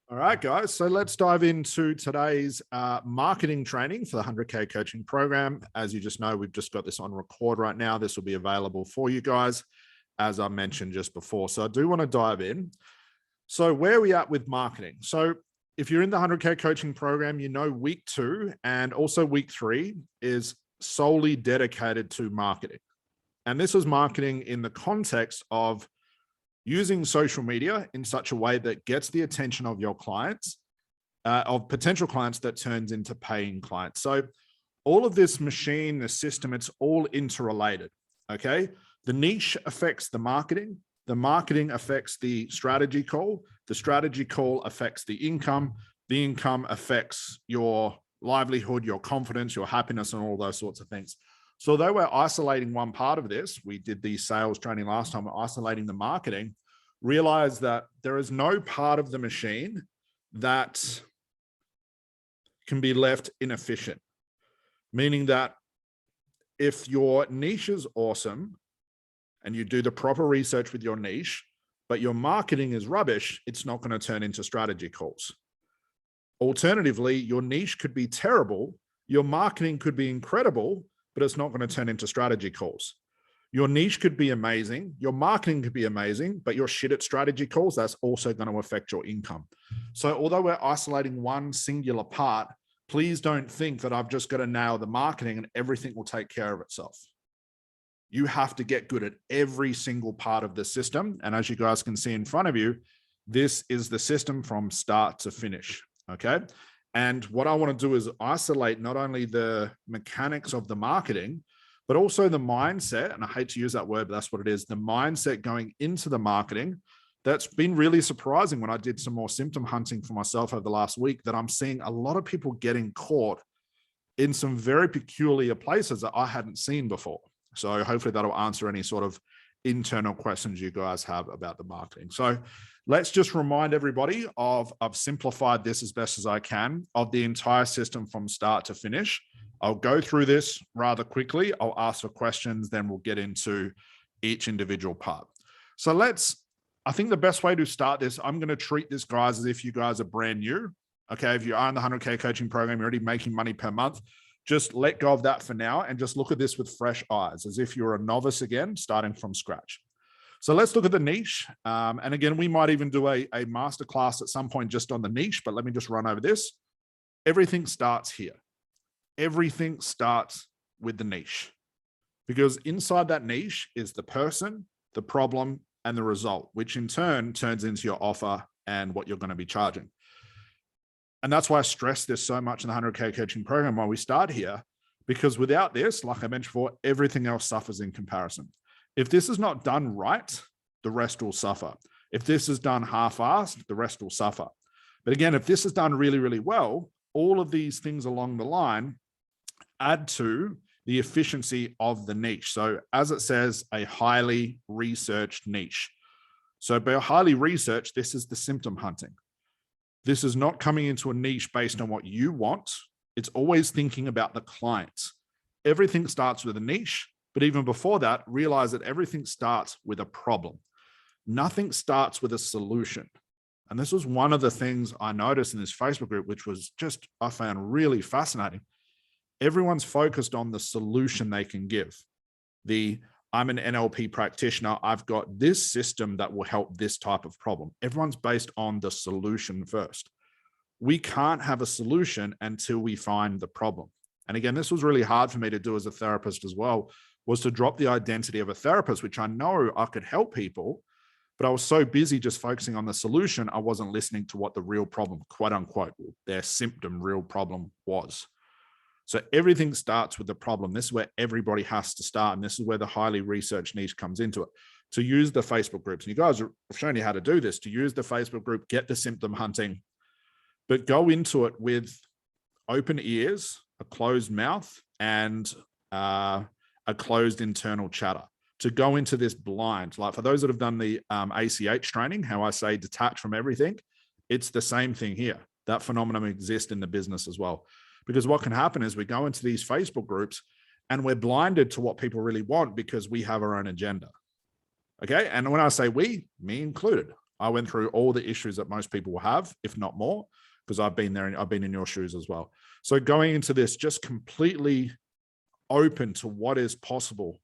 All right, guys. So let's dive into today's marketing training for the 100K coaching program. As you just know, we've just got this on record right now. This will be available for you guys, as I mentioned just before. So I do want to dive in. So where are we at with marketing? So if you're in the 100K coaching program, you know week 2 and also week 3 is solely dedicated to marketing. And this is marketing in the context of using social media in such a way that gets the attention of your clients, of potential clients that turns into paying clients. So all of this machine, the system, it's all interrelated, okay? The niche affects the marketing affects the strategy call affects the income affects your livelihood, your confidence, your happiness, and all those sorts of things. So although we're isolating one part of this, we did the sales training last time, we're isolating the marketing, realize that there is no part of the machine that can be left inefficient. Meaning that if your niche is awesome and you do the proper research with your niche, but your marketing is rubbish, it's not going to turn into strategy calls. Alternatively, your niche could be terrible, your marketing could be incredible, but it's not going to turn into strategy calls. Your niche could be amazing, your marketing could be amazing, but you're shit at strategy calls, that's also going to affect your income. So although we're isolating one singular part, please don't think that I've just got to nail the marketing and everything will take care of itself. You have to get good at every single part of the system. And as you guys can see in front of you, this is the system from start to finish, okay? And what I want to do is isolate not only the mechanics of the marketing, but also the mindset, and I hate to use that word, but that's what it is, the mindset going into the marketing. That's been really surprising when I did some more symptom hunting for myself over the last week, that I'm seeing a lot of people getting caught in some very peculiar places that I hadn't seen before. So hopefully that'll answer any sort of internal questions you guys have about the marketing. So let's just remind everybody of, I've simplified this as best as I can, of the entire system from start to finish. I'll go through this rather quickly. I'll ask for questions, then we'll get into each individual part. So I think the best way to start this, I'm going to treat this, guys, as if you guys are brand new. Okay, if you are in the 100K coaching program, you're already making money per month, just let go of that for now and just look at this with fresh eyes, as if you're a novice again, starting from scratch. So let's look at the niche. And again, we might even do a masterclass at some point just on the niche, but let me just run over this. Everything starts here. Everything starts with the niche, because inside that niche is the person, the problem, and the result, which in turn turns into your offer and what you're going to be charging. And that's why I stress this so much in the 100K coaching program, why we start here, because without this, like I mentioned before, everything else suffers in comparison. If this is not done right, the rest will suffer. If this is done half-assed, the rest will suffer. But again, if this is done really, really well, all of these things along the line add to the efficiency of the niche. So as it says, a highly researched niche. So by highly researched, this is the symptom hunting. This is not coming into a niche based on what you want. It's always thinking about the clients. Everything starts with a niche, but even before that, realize that everything starts with a problem. Nothing starts with a solution. And this was one of the things I noticed in this Facebook group, which was just, I found really fascinating. Everyone's focused on the solution they can give. I'm an NLP practitioner. I've got this system that will help this type of problem. Everyone's based on the solution first. We can't have a solution until we find the problem. And again, this was really hard for me to do as a therapist as well, was to drop the identity of a therapist, which I know I could help people, but I was so busy just focusing on the solution, I wasn't listening to what the real problem, quote unquote, their symptom, real problem was. So everything starts with the problem. This is where everybody has to start. And this is where the highly researched niche comes into it. To use the Facebook groups, and you guys have shown you how to do this, to use the Facebook group, get the symptom hunting, but go into it with open ears, a closed mouth, and a closed internal chatter. To go into this blind, like for those that have done the ACH training, how I say detach from everything, it's the same thing here. That phenomenon exists in the business as well. Because what can happen is we go into these Facebook groups and we're blinded to what people really want because we have our own agenda. Okay. And when I say we, me included, I went through all the issues that most people will have, if not more, because I've been there and I've been in your shoes as well. So going into this, just completely open to what is possible.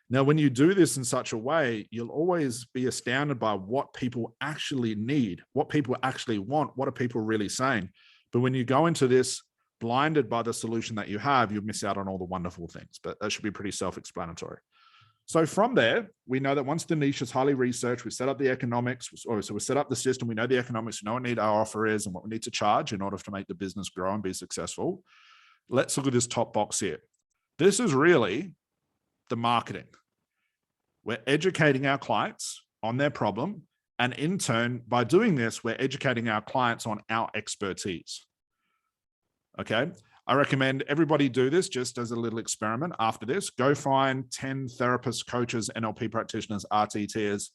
Now, when you do this in such a way, you'll always be astounded by what people actually need, what people actually want, what are people really saying. But when you go into this blinded by the solution that you have, you'll miss out on all the wonderful things. But that should be pretty self-explanatory. So from there, we know that once the niche is highly researched, we set up the economics, so we set up the system, we know the economics, we know what need our offer is and what we need to charge in order to make the business grow and be successful. Let's look at this top box here. This is really the marketing. We're educating our clients on their problem. And in turn, by doing this, we're educating our clients on our expertise. Okay. I recommend everybody do this just as a little experiment. After this, go find 10 therapists, coaches, NLP practitioners, RTTers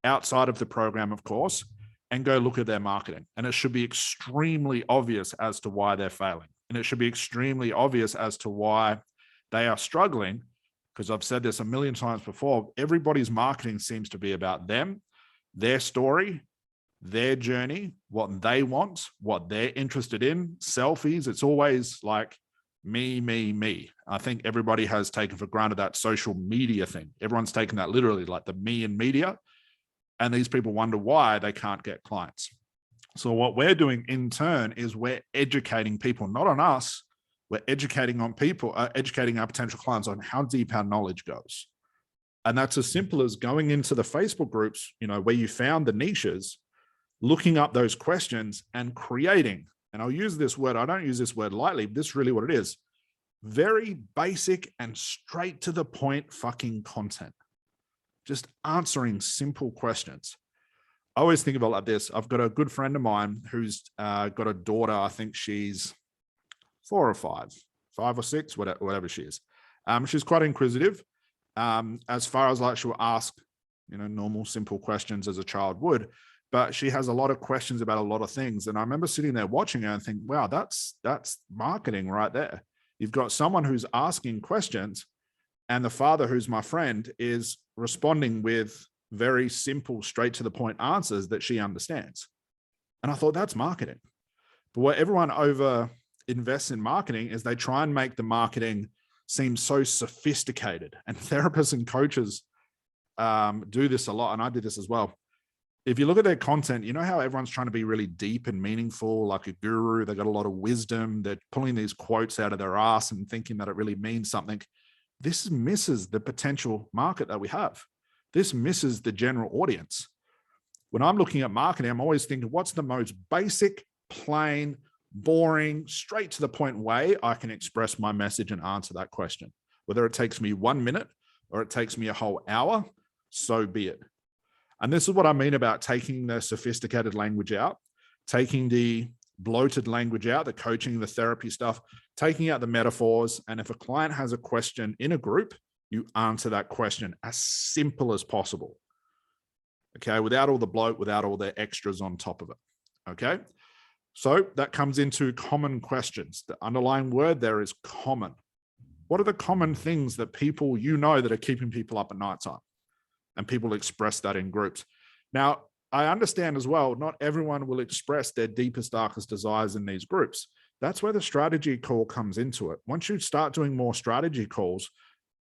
outside of the program, of course, and go look at their marketing. And it should be extremely obvious as to why they're failing. And it should be extremely obvious as to why they are struggling, because I've said this a million times before, everybody's marketing seems to be about them, their story, their journey, what they want, what they're interested in, selfies. It's always like me, me, me. I think everybody has taken for granted that social media thing. Everyone's taken that literally, like the me in media. And these people wonder why they can't get clients. So what we're doing in turn is we're educating people, not on us. We're educating on people, educating our potential clients on how deep our knowledge goes. And that's as simple as going into the Facebook groups, where you found the niches, looking up those questions and creating, and I'll use this word, I don't use this word lightly, but this is really what it is. Very basic and straight to the point fucking content. Just answering simple questions. I always think of it like this. I've got a good friend of mine who's got a daughter. I think she's 4 or 5 or 6, whatever she is. She's quite inquisitive. As far as like she'll ask, normal, simple questions as a child would, but she has a lot of questions about a lot of things. And I remember sitting there watching her and thinking, wow, that's marketing right there. You've got someone who's asking questions and the father, who's my friend, is responding with very simple, straight to the point answers that she understands. And I thought that's marketing. But what everyone over invests in marketing is they try and make the marketing seem so sophisticated. And therapists and coaches do this a lot. And I did this as well. If you look at their content, you know how everyone's trying to be really deep and meaningful, like a guru. They got a lot of wisdom. They're pulling these quotes out of their ass and thinking that it really means something. This misses the potential market that we have. This misses the general audience. When I'm looking at marketing, I'm always thinking, what's the most basic, plain, boring, straight to the point way I can express my message and answer that question? Whether it takes me 1 minute or it takes me a whole hour, so be it. And this is what I mean about taking the sophisticated language out, taking the bloated language out, the coaching, the therapy stuff, taking out the metaphors. And if a client has a question in a group, you answer that question as simple as possible. Okay, without all the bloat, without all the extras on top of it. Okay, so that comes into common questions. The underlying word there is common. What are the common things that people that are keeping people up at nighttime? And people express that in groups. Now, I understand as well, not everyone will express their deepest, darkest desires in these groups. That's where the strategy call comes into it. Once you start doing more strategy calls,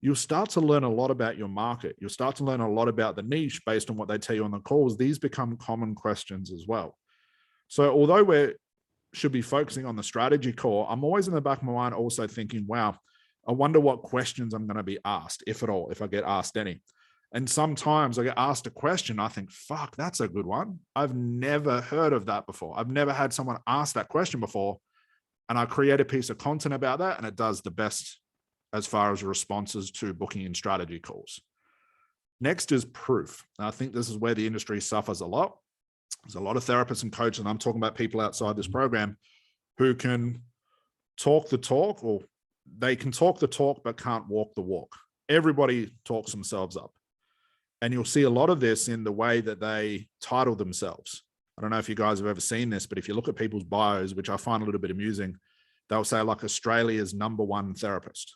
you'll start to learn a lot about your market. You'll start to learn a lot about the niche based on what they tell you on the calls. These become common questions as well. So although we should be focusing on the strategy call, I'm always in the back of my mind also thinking, wow, I wonder what questions I'm going to be asked, if at all, if I get asked any. And sometimes I get asked a question, I think, fuck, that's a good one. I've never heard of that before. I've never had someone ask that question before. And I create a piece of content about that, and it does the best as far as responses to booking and strategy calls. Next is proof. And I think this is where the industry suffers a lot. There's a lot of therapists and coaches, and I'm talking about people outside this program who can talk the talk, or they can talk the talk but can't walk the walk. Everybody talks themselves up. And you'll see a lot of this in the way that they title themselves. I don't know if you guys have ever seen this, but if you look at people's bios, which I find a little bit amusing, they'll say like Australia's #1 therapist,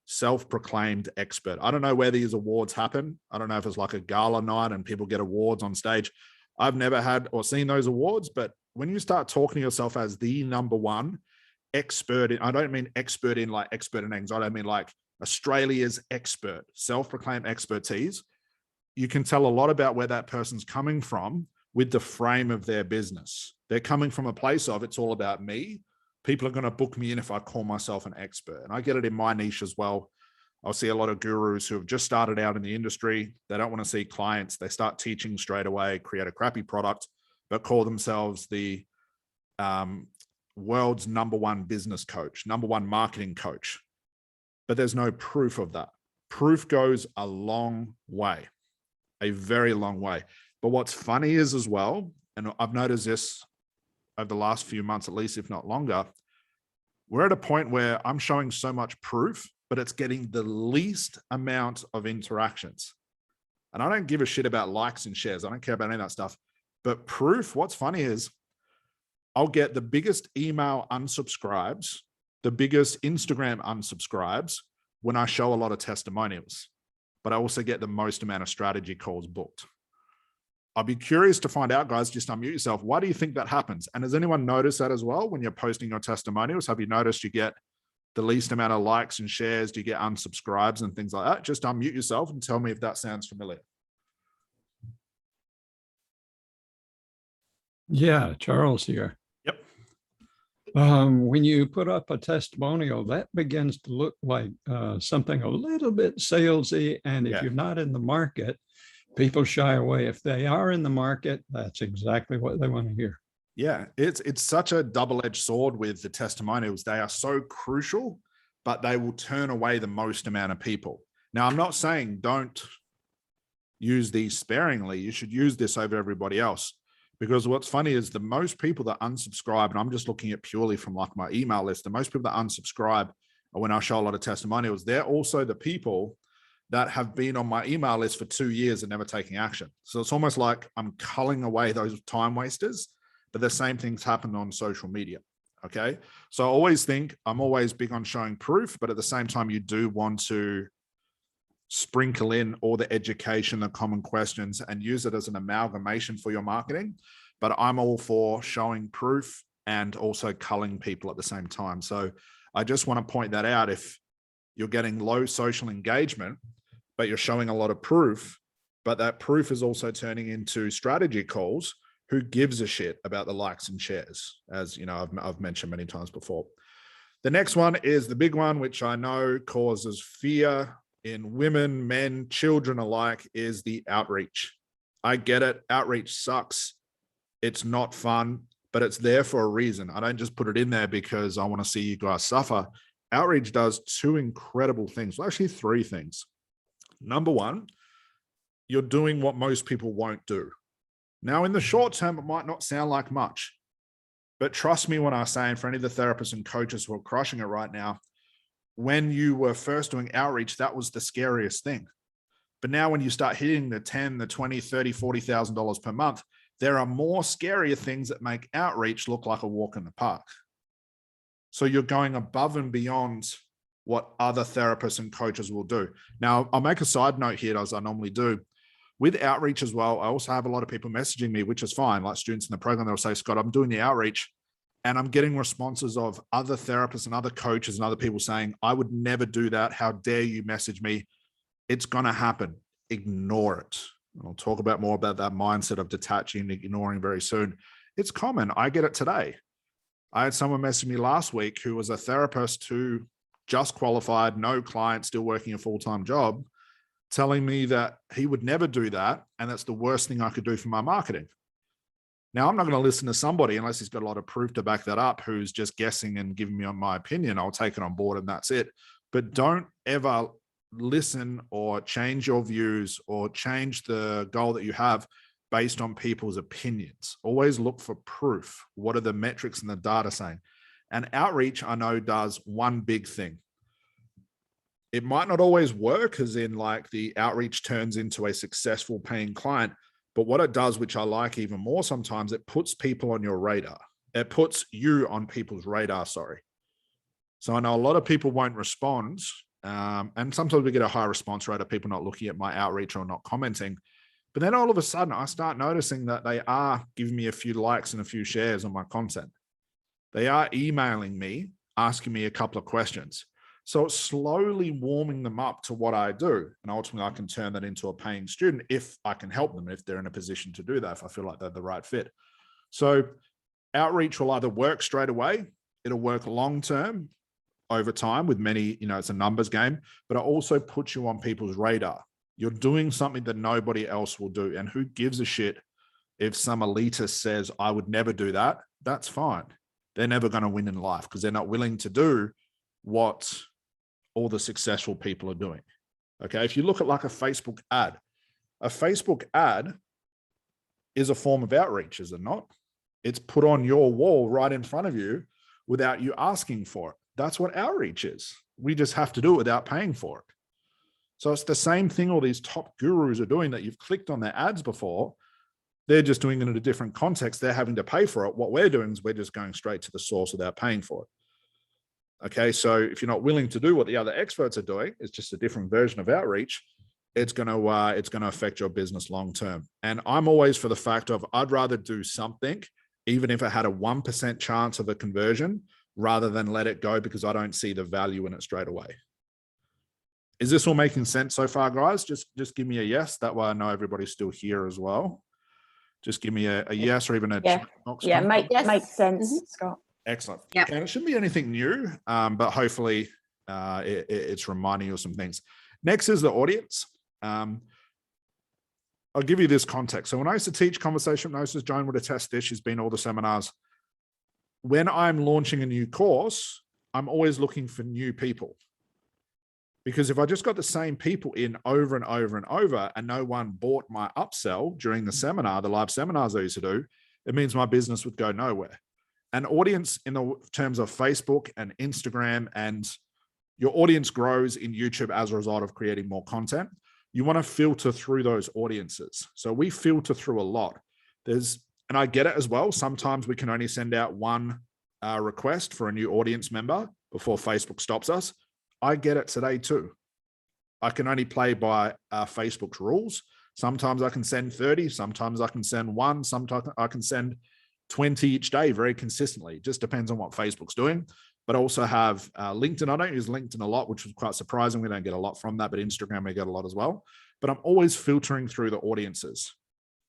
self-proclaimed expert. I don't know where these awards happen. I don't know if it's like a gala night and people get awards on stage. I've never had or seen those awards, but when you start talking to yourself as the number one expert in, I don't mean expert in like expert in anxiety, I mean like Australia's expert, self-proclaimed expertise, you can tell a lot about where that person's coming from with the frame of their business. They're coming from a place of, it's all about me. People are going to book me in if I call myself an expert. And I get it in my niche as well. I'll see a lot of gurus who have just started out in the industry. They don't want to see clients. They start teaching straight away, create a crappy product, but call themselves the world's number one business coach, number one marketing coach. But there's no proof of that. Proof goes a long way, a very long way. But what's funny is as well, and I've noticed this over the last few months, at least, if not longer, we're at a point where I'm showing so much proof, but it's getting the least amount of interactions. And I don't give a shit about likes and shares. I don't care about any of that stuff. But proof, what's funny is I'll get the biggest email unsubscribes, the biggest Instagram unsubscribes when I show a lot of testimonials, but I also get the most amount of strategy calls booked. I'll be curious to find out, guys, just unmute yourself. Why do you think that happens? And has anyone noticed that as well when you're posting your testimonials? Have you noticed you get the least amount of likes and shares? Do you get unsubscribes and things like that? Just unmute yourself and tell me if that sounds familiar. Yeah, Charles here. Yep. When you put up a testimonial, that begins to look like something a little bit salesy. And if you're not in the market, people shy away. If they are in the market, that's exactly what they want to hear. Yeah, it's such a double-edged sword with the testimonials. They are so crucial, but they will turn away the most amount of people. Now, I'm not saying don't use these sparingly. You should use this over everybody else. Because what's funny is the most people that unsubscribe, and I'm just looking at purely from like my email list, the most people that unsubscribe are when I show a lot of testimonials. They're also the people that have been on my email list for 2 years and never taking action. So it's almost like I'm culling away those time wasters, but the same things happen on social media. Okay. So I always think I'm always big on showing proof, but at the same time, you do want to sprinkle in all the education, the common questions, and use it as an amalgamation for your marketing. But I'm all for showing proof and also culling people at the same time. So I just want to point that out. If you're getting low social engagement, but you're showing a lot of proof, but that proof is also turning into strategy calls, who gives a shit about the likes and shares? As you know, I've mentioned many times before. The next one is the big one, which I know causes fear in women, men, children alike, is the outreach. I get it. Outreach sucks. It's not fun, but it's there for a reason. I don't just put it in there because I want to see you guys suffer. Outreach does two incredible things. Well, actually, three things. Number one, you're doing what most people won't do. Now, in the short term, it might not sound like much, but trust me when I say, and for any of the therapists and coaches who are crushing it right now, when you were first doing outreach, that was the scariest thing. But now when you start hitting the 10, the 20, 30, $40,000 per month, there are more scarier things that make outreach look like a walk in the park. So you're going above and beyond what other therapists and coaches will do. Now, I'll make a side note here, as I normally do. With outreach as well, I also have a lot of people messaging me, which is fine, like students in the program, they'll say, Scott, I'm doing the outreach, and I'm getting responses of other therapists and other coaches and other people saying, I would never do that. How dare you message me? It's going to happen. Ignore it. I'll talk about more about that mindset of detaching and ignoring very soon. It's common. I get it today. I had someone message me last week who was a therapist who just qualified, no client, still working a full-time job, telling me that he would never do that. And that's the worst thing I could do for my marketing. Now, I'm not going to listen to somebody unless he's got a lot of proof to back that up, who's just guessing and giving me my opinion. I'll take it on board and that's it. But don't ever listen or change your views or change the goal that you have based on people's opinions. Always look for proof. What are the metrics and the data saying? And outreach, I know, does one big thing. It might not always work, as in like the outreach turns into a successful paying client, but what it does, which I like even more sometimes, it puts people on your radar. It puts you on people's radar, sorry. So I know a lot of people won't respond, and sometimes we get a high response rate of people not looking at my outreach or not commenting, But then all of a sudden I start noticing that they are giving me a few likes and a few shares on my content. They are emailing me, asking me a couple of questions. So it's slowly warming them up to what I do. And ultimately I can turn that into a paying student if I can help them, if they're in a position to do that, if I feel like they're the right fit. So outreach will either work straight away, it'll work long-term over time with many, it's a numbers game, but it also puts you on people's radar. You're doing something that nobody else will do. And who gives a shit if some elitist says, I would never do that? That's fine. They're never going to win in life because they're not willing to do what all the successful people are doing. Okay. If you look at like a Facebook ad is a form of outreach, is it not? It's put on your wall right in front of you without you asking for it. That's what outreach is. We just have to do it without paying for it. So it's the same thing all these top gurus are doing that you've clicked on their ads before. They're just doing it in a different context. They're having to pay for it. What we're doing is we're just going straight to the source without paying for it. Okay, so if you're not willing to do what the other experts are doing, it's just a different version of outreach. It's going to affect your business long term. And I'm always for the fact of I'd rather do something, even if it had a 1% chance of a conversion, rather than let it go because I don't see the value in it straight away. Is this all making sense so far, guys? Just give me a yes. That way I know everybody's still here as well. Just give me a yes or even a yeah. box. Yeah, makes sense, Scott. Excellent. Yep. Okay, and it shouldn't be anything new, but hopefully it's reminding you of some things. Next is the audience. I'll give you this context. So when I used to teach conversation hypnosis, Joan would attest this. She's been to all the seminars. When I'm launching a new course, I'm always looking for new people. Because if I just got the same people in over and over and over and no one bought my upsell during the seminar, the live seminars I used to do, it means my business would go nowhere. An audience in the terms of Facebook and Instagram, and your audience grows in YouTube as a result of creating more content. You want to filter through those audiences. So we filter through a lot. And I get it as well. Sometimes we can only send out one request for a new audience member before Facebook stops us. I get it today too. I can only play by Facebook's rules. Sometimes I can send 30, sometimes I can send one, sometimes I can send 20 each day very consistently. It just depends on what Facebook's doing. But I also have LinkedIn. I don't use LinkedIn a lot, which was quite surprising. We don't get a lot from that, but Instagram we get a lot as well. But I'm always filtering through the audiences,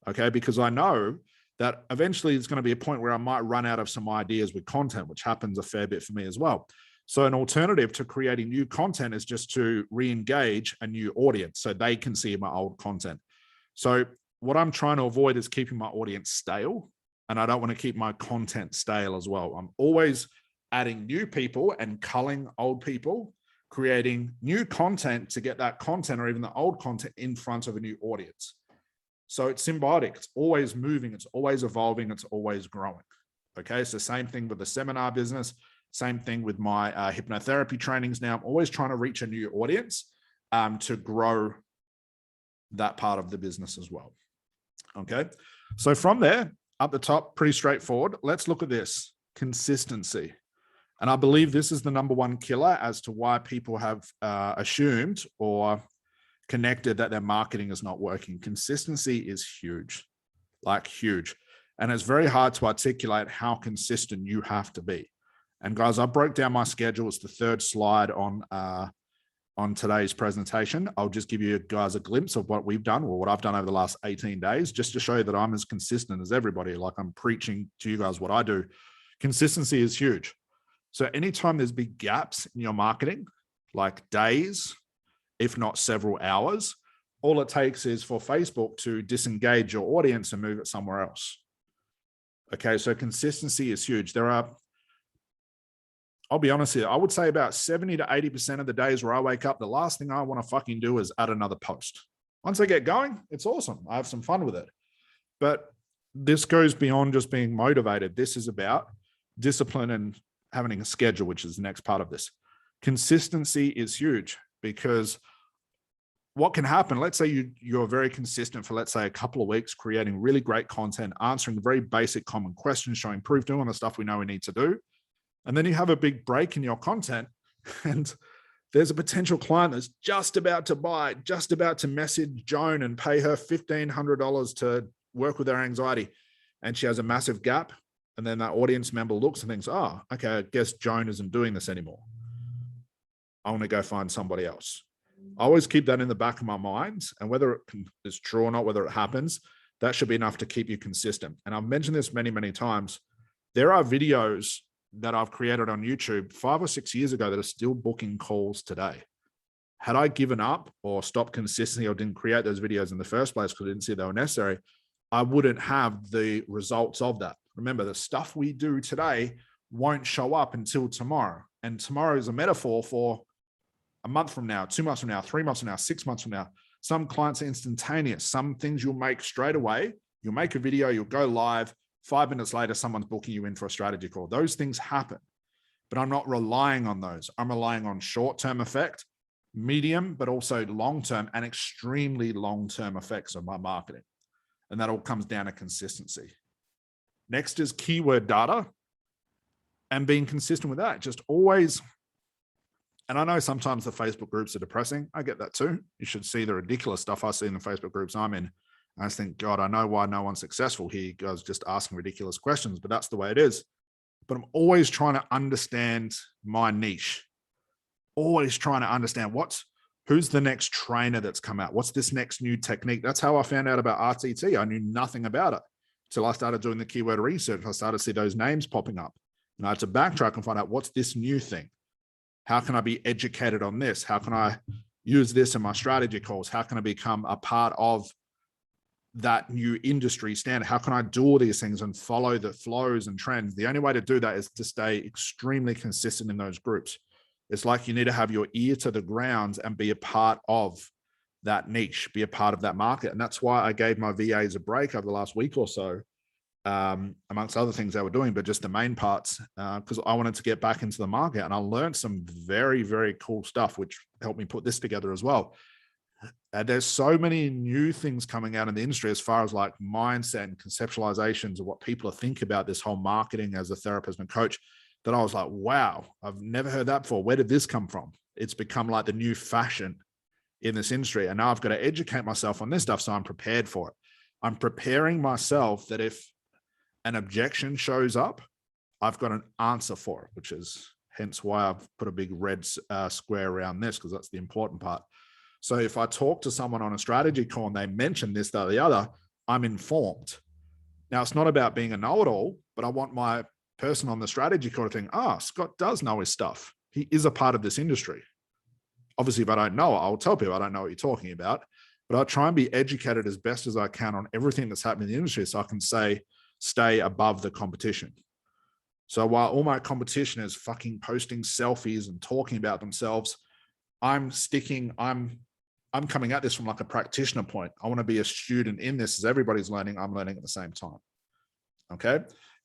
okay? Because I know that eventually there's going to be a point where I might run out of some ideas with content, which happens a fair bit for me as well. So an alternative to creating new content is just to re-engage a new audience so they can see my old content. So what I'm trying to avoid is keeping my audience stale, and I don't want to keep my content stale as well. I'm always adding new people and culling old people, creating new content to get that content or even the old content in front of a new audience. So it's symbiotic. It's always moving. It's always evolving. It's always growing. Okay. So same thing with the seminar business. Same thing with my hypnotherapy trainings. Now I'm always trying to reach a new audience to grow that part of the business as well. Okay. So from there, up the top, pretty straightforward. Let's look at this consistency. And I believe this is the number one killer as to why people have assumed or connected that their marketing is not working. Consistency is huge, like huge. And it's very hard to articulate how consistent you have to be. And guys, I broke down my schedule. It's the third slide on today's presentation. I'll just give you guys a glimpse of what we've done or what I've done over the last 18 days, just to show you that I'm as consistent as everybody. Like I'm preaching to you guys what I do. Consistency is huge. So anytime there's big gaps in your marketing, like days, if not several hours, all it takes is for Facebook to disengage your audience and move it somewhere else. Okay, so consistency is huge. I'll be honest here, I would say about 70 to 80% of the days where I wake up, the last thing I want to fucking do is add another post. Once I get going, it's awesome. I have some fun with it. But this goes beyond just being motivated. This is about discipline and having a schedule, which is the next part of this. Consistency is huge because what can happen, let's say you're very consistent for, let's say, a couple of weeks, creating really great content, answering very basic common questions, showing proof, doing all the stuff we know we need to do. And then you have a big break in your content and There's a potential client that's just about to buy, just about to message Joan and pay her $1,500 to work with their anxiety. And she has a massive gap. And then that audience member looks and thinks, oh, okay, I guess Joan isn't doing this anymore. I want to go find somebody else. I always keep that in the back of my mind. And whether it is true or not, whether it happens, that should be enough to keep you consistent. And I've mentioned this many, many times. There are videos that I've created on YouTube 5 or 6 years ago that are still booking calls today. Had I given up or stopped consistently or didn't create those videos in the first place because I didn't see they were necessary, I wouldn't have the results of that. Remember, the stuff we do today won't show up until tomorrow. And tomorrow is a metaphor for a month from now, 2 months from now, 3 months from now, 6 months from now. Some clients are instantaneous. Some things you'll make straight away. You'll make a video, you'll go live. 5 minutes later, someone's booking you in for a strategy call. Those things happen, but I'm not relying on those. I'm relying on short-term effect, medium, but also long-term and extremely long-term effects of my marketing. And that all comes down to consistency. Next is keyword data and being consistent with that. Just always, and I know sometimes the Facebook groups are depressing. I get that too. You should see the ridiculous stuff I see in the Facebook groups I'm in. I just think, God, I know why no one's successful here. You guys just asking ridiculous questions, but that's the way it is. But I'm always trying to understand my niche. Always trying to understand who's the next trainer that's come out? What's this next new technique? That's how I found out about RTT. I knew nothing about it until I started doing the keyword research. I started to see those names popping up. And I had to backtrack and find out what's this new thing? How can I be educated on this? How can I use this in my strategy calls? How can I become a part of that new industry standard? How can I do all these things and follow the flows and trends? The only way to do that is to stay extremely consistent in those groups. It's like you need to have your ear to the ground and be a part of that niche, be a part of that market. And that's why I gave my VAs a break over the last week or so, amongst other things they were doing, but just the main parts, because I wanted to get back into the market. And I learned some very, very cool stuff, which helped me put this together as well. There's so many new things coming out in the industry as far as like mindset and conceptualizations of what people think about this whole marketing as a therapist and coach, that I was like, wow, I've never heard that before. Where did this come from? It's become like the new fashion in this industry. And now I've got to educate myself on this stuff so I'm prepared for it. I'm preparing myself that if an objection shows up, I've got an answer for it, which is hence why I've put a big red square around this, because that's the important part. So if I talk to someone on a strategy call and they mention this, that, or the other, I'm informed. Now, it's not about being a know-it-all, but I want my person on the strategy call to think, Scott does know his stuff. He is a part of this industry. Obviously, if I don't know, I'll tell people I don't know what you're talking about, but I'll try and be educated as best as I can on everything that's happening in the industry so I can stay above the competition. So while all my competition is fucking posting selfies and talking about themselves, I'm coming at this from like a practitioner point. I want to be a student in this. As everybody's learning, I'm learning at the same time. Okay.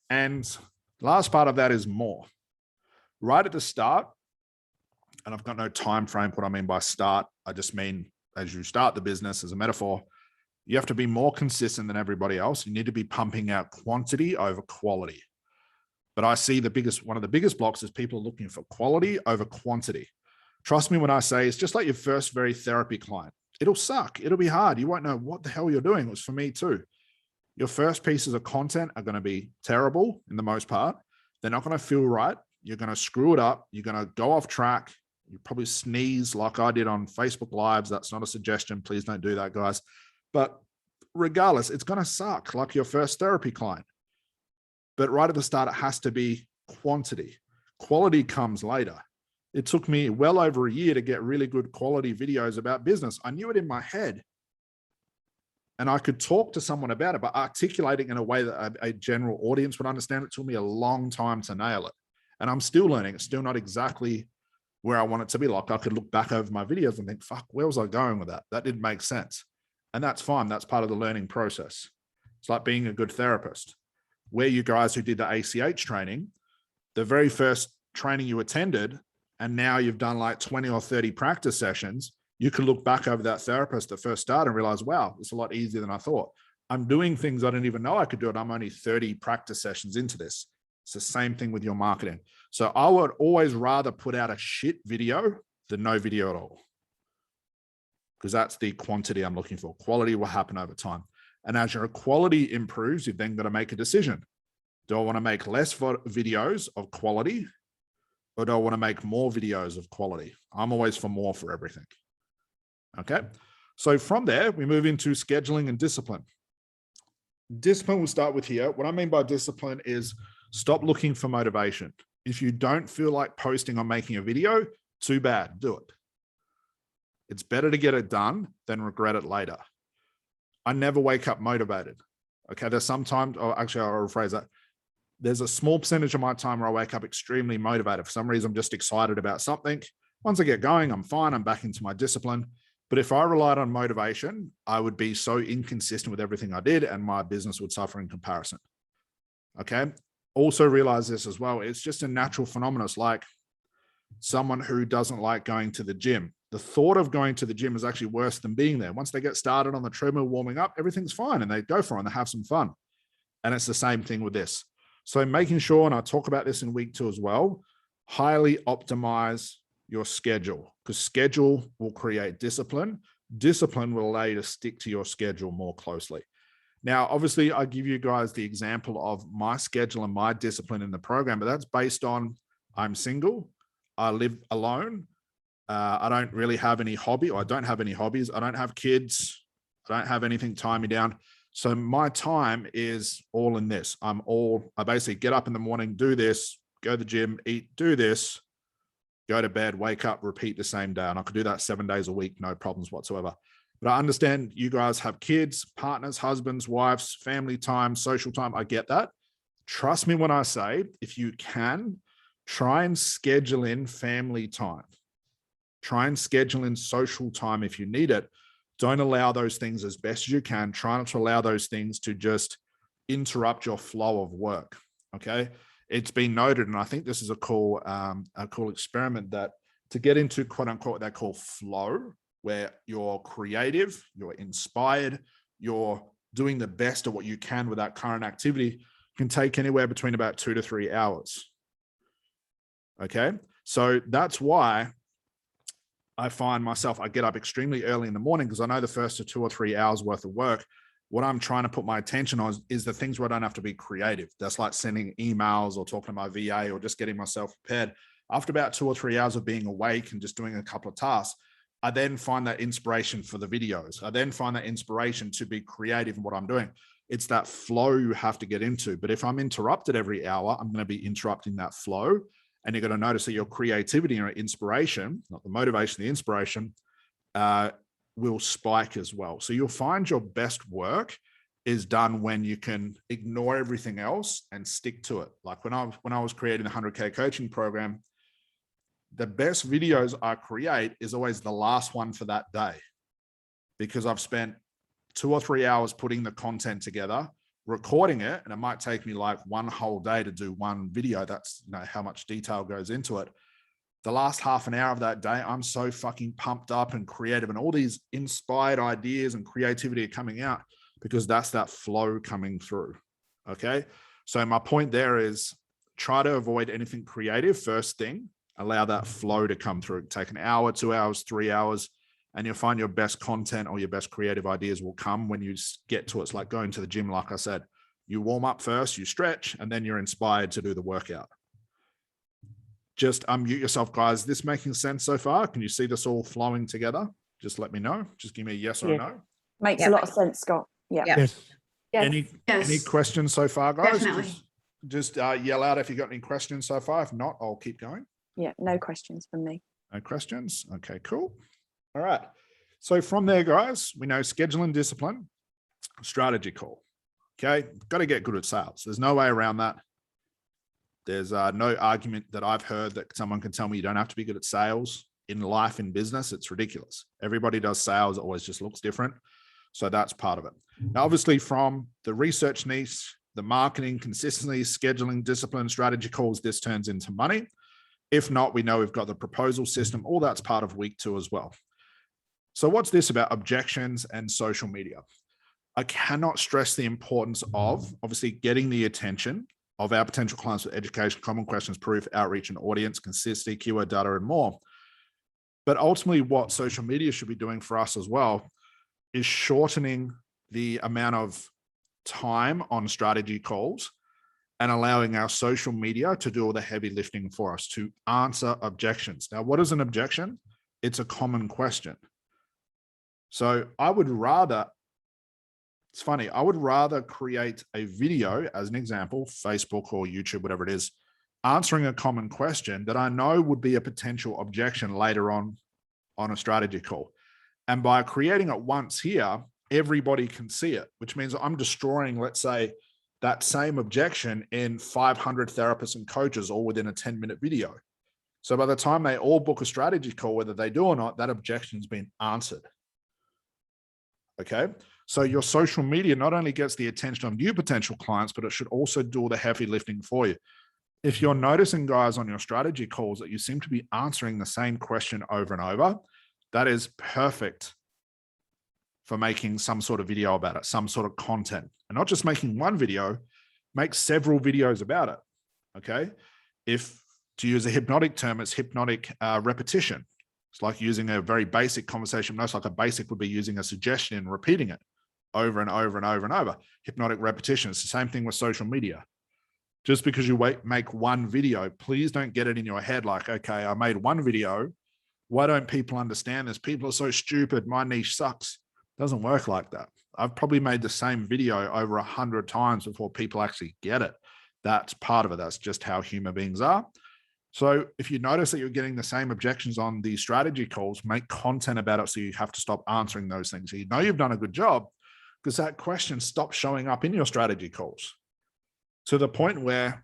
And last part of that is more. Right at the start, and I've got no time frame. What I mean by start, I just mean as you start the business as a metaphor, you have to be more consistent than everybody else. You need to be pumping out quantity over quality. But I see one of the biggest blocks is people looking for quality over quantity. Trust me when I say it's just like your first very therapy client. It'll suck. It'll be hard. You won't know what the hell you're doing. It was for me too. Your first pieces of content are going to be terrible in the most part. They're not going to feel right. You're going to screw it up. You're going to go off track. You probably sneeze like I did on Facebook Lives. That's not a suggestion. Please don't do that, guys. But regardless, it's going to suck like your first therapy client. But right at the start, it has to be quantity. Quality comes later. It took me well over a year to get really good quality videos about business. I knew it in my head and I could talk to someone about it, but articulating in a way that a general audience would understand it took me a long time to nail it. And I'm still learning. It's still not exactly where I want it to be. Like I could look back over my videos and think, fuck, where was I going with that? That didn't make sense. And that's fine. That's part of the learning process. It's like being a good therapist. Where you guys who did the ACH training, the very first training you attended, and now you've done like 20 or 30 practice sessions, you could look back over that therapist that first started and realize, wow, it's a lot easier than I thought. I'm doing things I didn't even know I could do it. I'm only 30 practice sessions into this. It's the same thing with your marketing. So I would always rather put out a shit video than no video at all. Because that's the quantity I'm looking for. Quality will happen over time. And as your quality improves, you've then got to make a decision. Do I want to make less videos of quality, or do I want to make more videos of quality? I'm always for more for everything. Okay. So from there, we move into scheduling and discipline. Discipline we'll start with here. What I mean by discipline is stop looking for motivation. If you don't feel like posting or making a video, too bad, do it. It's better to get it done than regret it later. I never wake up motivated. Okay, there's sometimes, or actually I'll rephrase that. There's a small percentage of my time where I wake up extremely motivated. For some reason, I'm just excited about something. Once I get going, I'm fine. I'm back into my discipline. But if I relied on motivation, I would be so inconsistent with everything I did and my business would suffer in comparison. Okay. Also realize this as well. It's just a natural phenomenon. It's like someone who doesn't like going to the gym. The thought of going to the gym is actually worse than being there. Once they get started on the treadmill warming up, everything's fine and they go for it and they have some fun. And it's the same thing with this. So making sure, and I talk about this in week 2 as well, highly optimize your schedule, because schedule will create discipline. Discipline will allow you to stick to your schedule more closely. Now, obviously, I give you guys the example of my schedule and my discipline in the program, but that's based on I'm single, I live alone, I don't really have any hobby, or I don't have any hobbies, I don't have kids, I don't have anything tying me down. So my time is all in this. I basically get up in the morning, do this, go to the gym, eat, do this, go to bed, wake up, repeat the same day. And I could do that 7 days a week, no problems whatsoever. But I understand you guys have kids, partners, husbands, wives, family time, social time. I get that. Trust me when I say, if you can, try and schedule in family time. Try and schedule in social time if you need it. Don't allow those things as best as you can. Try not to allow those things to just interrupt your flow of work, okay? It's been noted, and I think this is a cool experiment, that to get into quote unquote what they call flow, where you're creative, you're inspired, you're doing the best of what you can with that current activity, can take anywhere between about 2 to 3 hours. Okay, so that's why I find myself, I get up extremely early in the morning because I know the first 2 or 3 hours worth of work, what I'm trying to put my attention on is the things where I don't have to be creative. That's like sending emails or talking to my VA or just getting myself prepared. After about 2 or 3 hours of being awake and just doing a couple of tasks, I then find that inspiration for the videos. I then find that inspiration to be creative in what I'm doing. It's that flow you have to get into. But if I'm interrupted every hour, I'm going to be interrupting that flow. And you're going to notice that your creativity and your inspiration, not the motivation, the inspiration, will spike as well. So you'll find your best work is done when you can ignore everything else and stick to it. Like when I was creating the 100K coaching program, the best videos I create is always the last one for that day, because I've spent 2 or 3 hours putting the content together, recording it, and it might take me like 1 whole day to do one video. That's, you know, how much detail goes into it. The last half an hour of that day, I'm so fucking pumped up and creative, and all these inspired ideas and creativity are coming out because that's that flow coming through. Okay. So my point there is try to avoid anything creative first thing, allow that flow to come through. Take an hour, 2 hours, 3 hours, and you'll find your best content or your best creative ideas will come when you get to it. It's like going to the gym. Like I said, you warm up first, you stretch, and then you're inspired to do the workout. Just unmute yourself, guys. Is this making sense so far? Can you see this all flowing together? Just let me know. Just give me a yes or a no. Makes a lot of sense, Scott. Yeah. Yes. Any questions so far, guys? Definitely. Just yell out if you got any questions so far. If not, I'll keep going. Yeah, no questions from me. No questions. Okay, cool. All right. So from there, guys, we know schedule and discipline, strategy call. Okay, got to get good at sales. There's no way around that. There's no argument that I've heard that someone can tell me you don't have to be good at sales in life, in business. It's ridiculous. Everybody does sales. It always just looks different. So that's part of it. Now, obviously, from the research niche, the marketing, consistency, scheduling, discipline, strategy calls, this turns into money. If not, we know we've got the proposal system. All that's part of week 2 as well. So what's this about objections and social media? I cannot stress the importance of obviously getting the attention of our potential clients with education, common questions, proof, outreach, and audience, consistency, keyword data, and more. But ultimately what social media should be doing for us as well is shortening the amount of time on strategy calls and allowing our social media to do all the heavy lifting for us, to answer objections. Now, what is an objection? It's a common question. So I would rather, it's funny, I would rather create a video as an example, Facebook or YouTube, whatever it is, answering a common question that I know would be a potential objection later on a strategy call. And by creating it once here, everybody can see it, which means I'm destroying, let's say, that same objection in 500 therapists and coaches all within a 10-minute video. So by the time they all book a strategy call, whether they do or not, that objection's been answered. Okay. So your social media not only gets the attention of new potential clients, but it should also do all the heavy lifting for you. If you're noticing, guys, on your strategy calls that you seem to be answering the same question over and over, that is perfect for making some sort of video about it, some sort of content. And not just making one video, make several videos about it, okay? If, to use a hypnotic term, it's hypnotic repetition. It's like using a very basic conversation. Most like a basic would be using a suggestion and repeating it over and over and over and over. Hypnotic repetition. It's the same thing with social media. Just because you make one video, please don't get it in your head like, okay, I made one video. Why don't people understand this? People are so stupid. My niche sucks. It doesn't work like that. I've probably made the same video over 100 times before people actually get it. That's part of it. That's just how human beings are. So if you notice that you're getting the same objections on these strategy calls, make content about it so you have to stop answering those things. So you know you've done a good job because that question stops showing up in your strategy calls to the point where,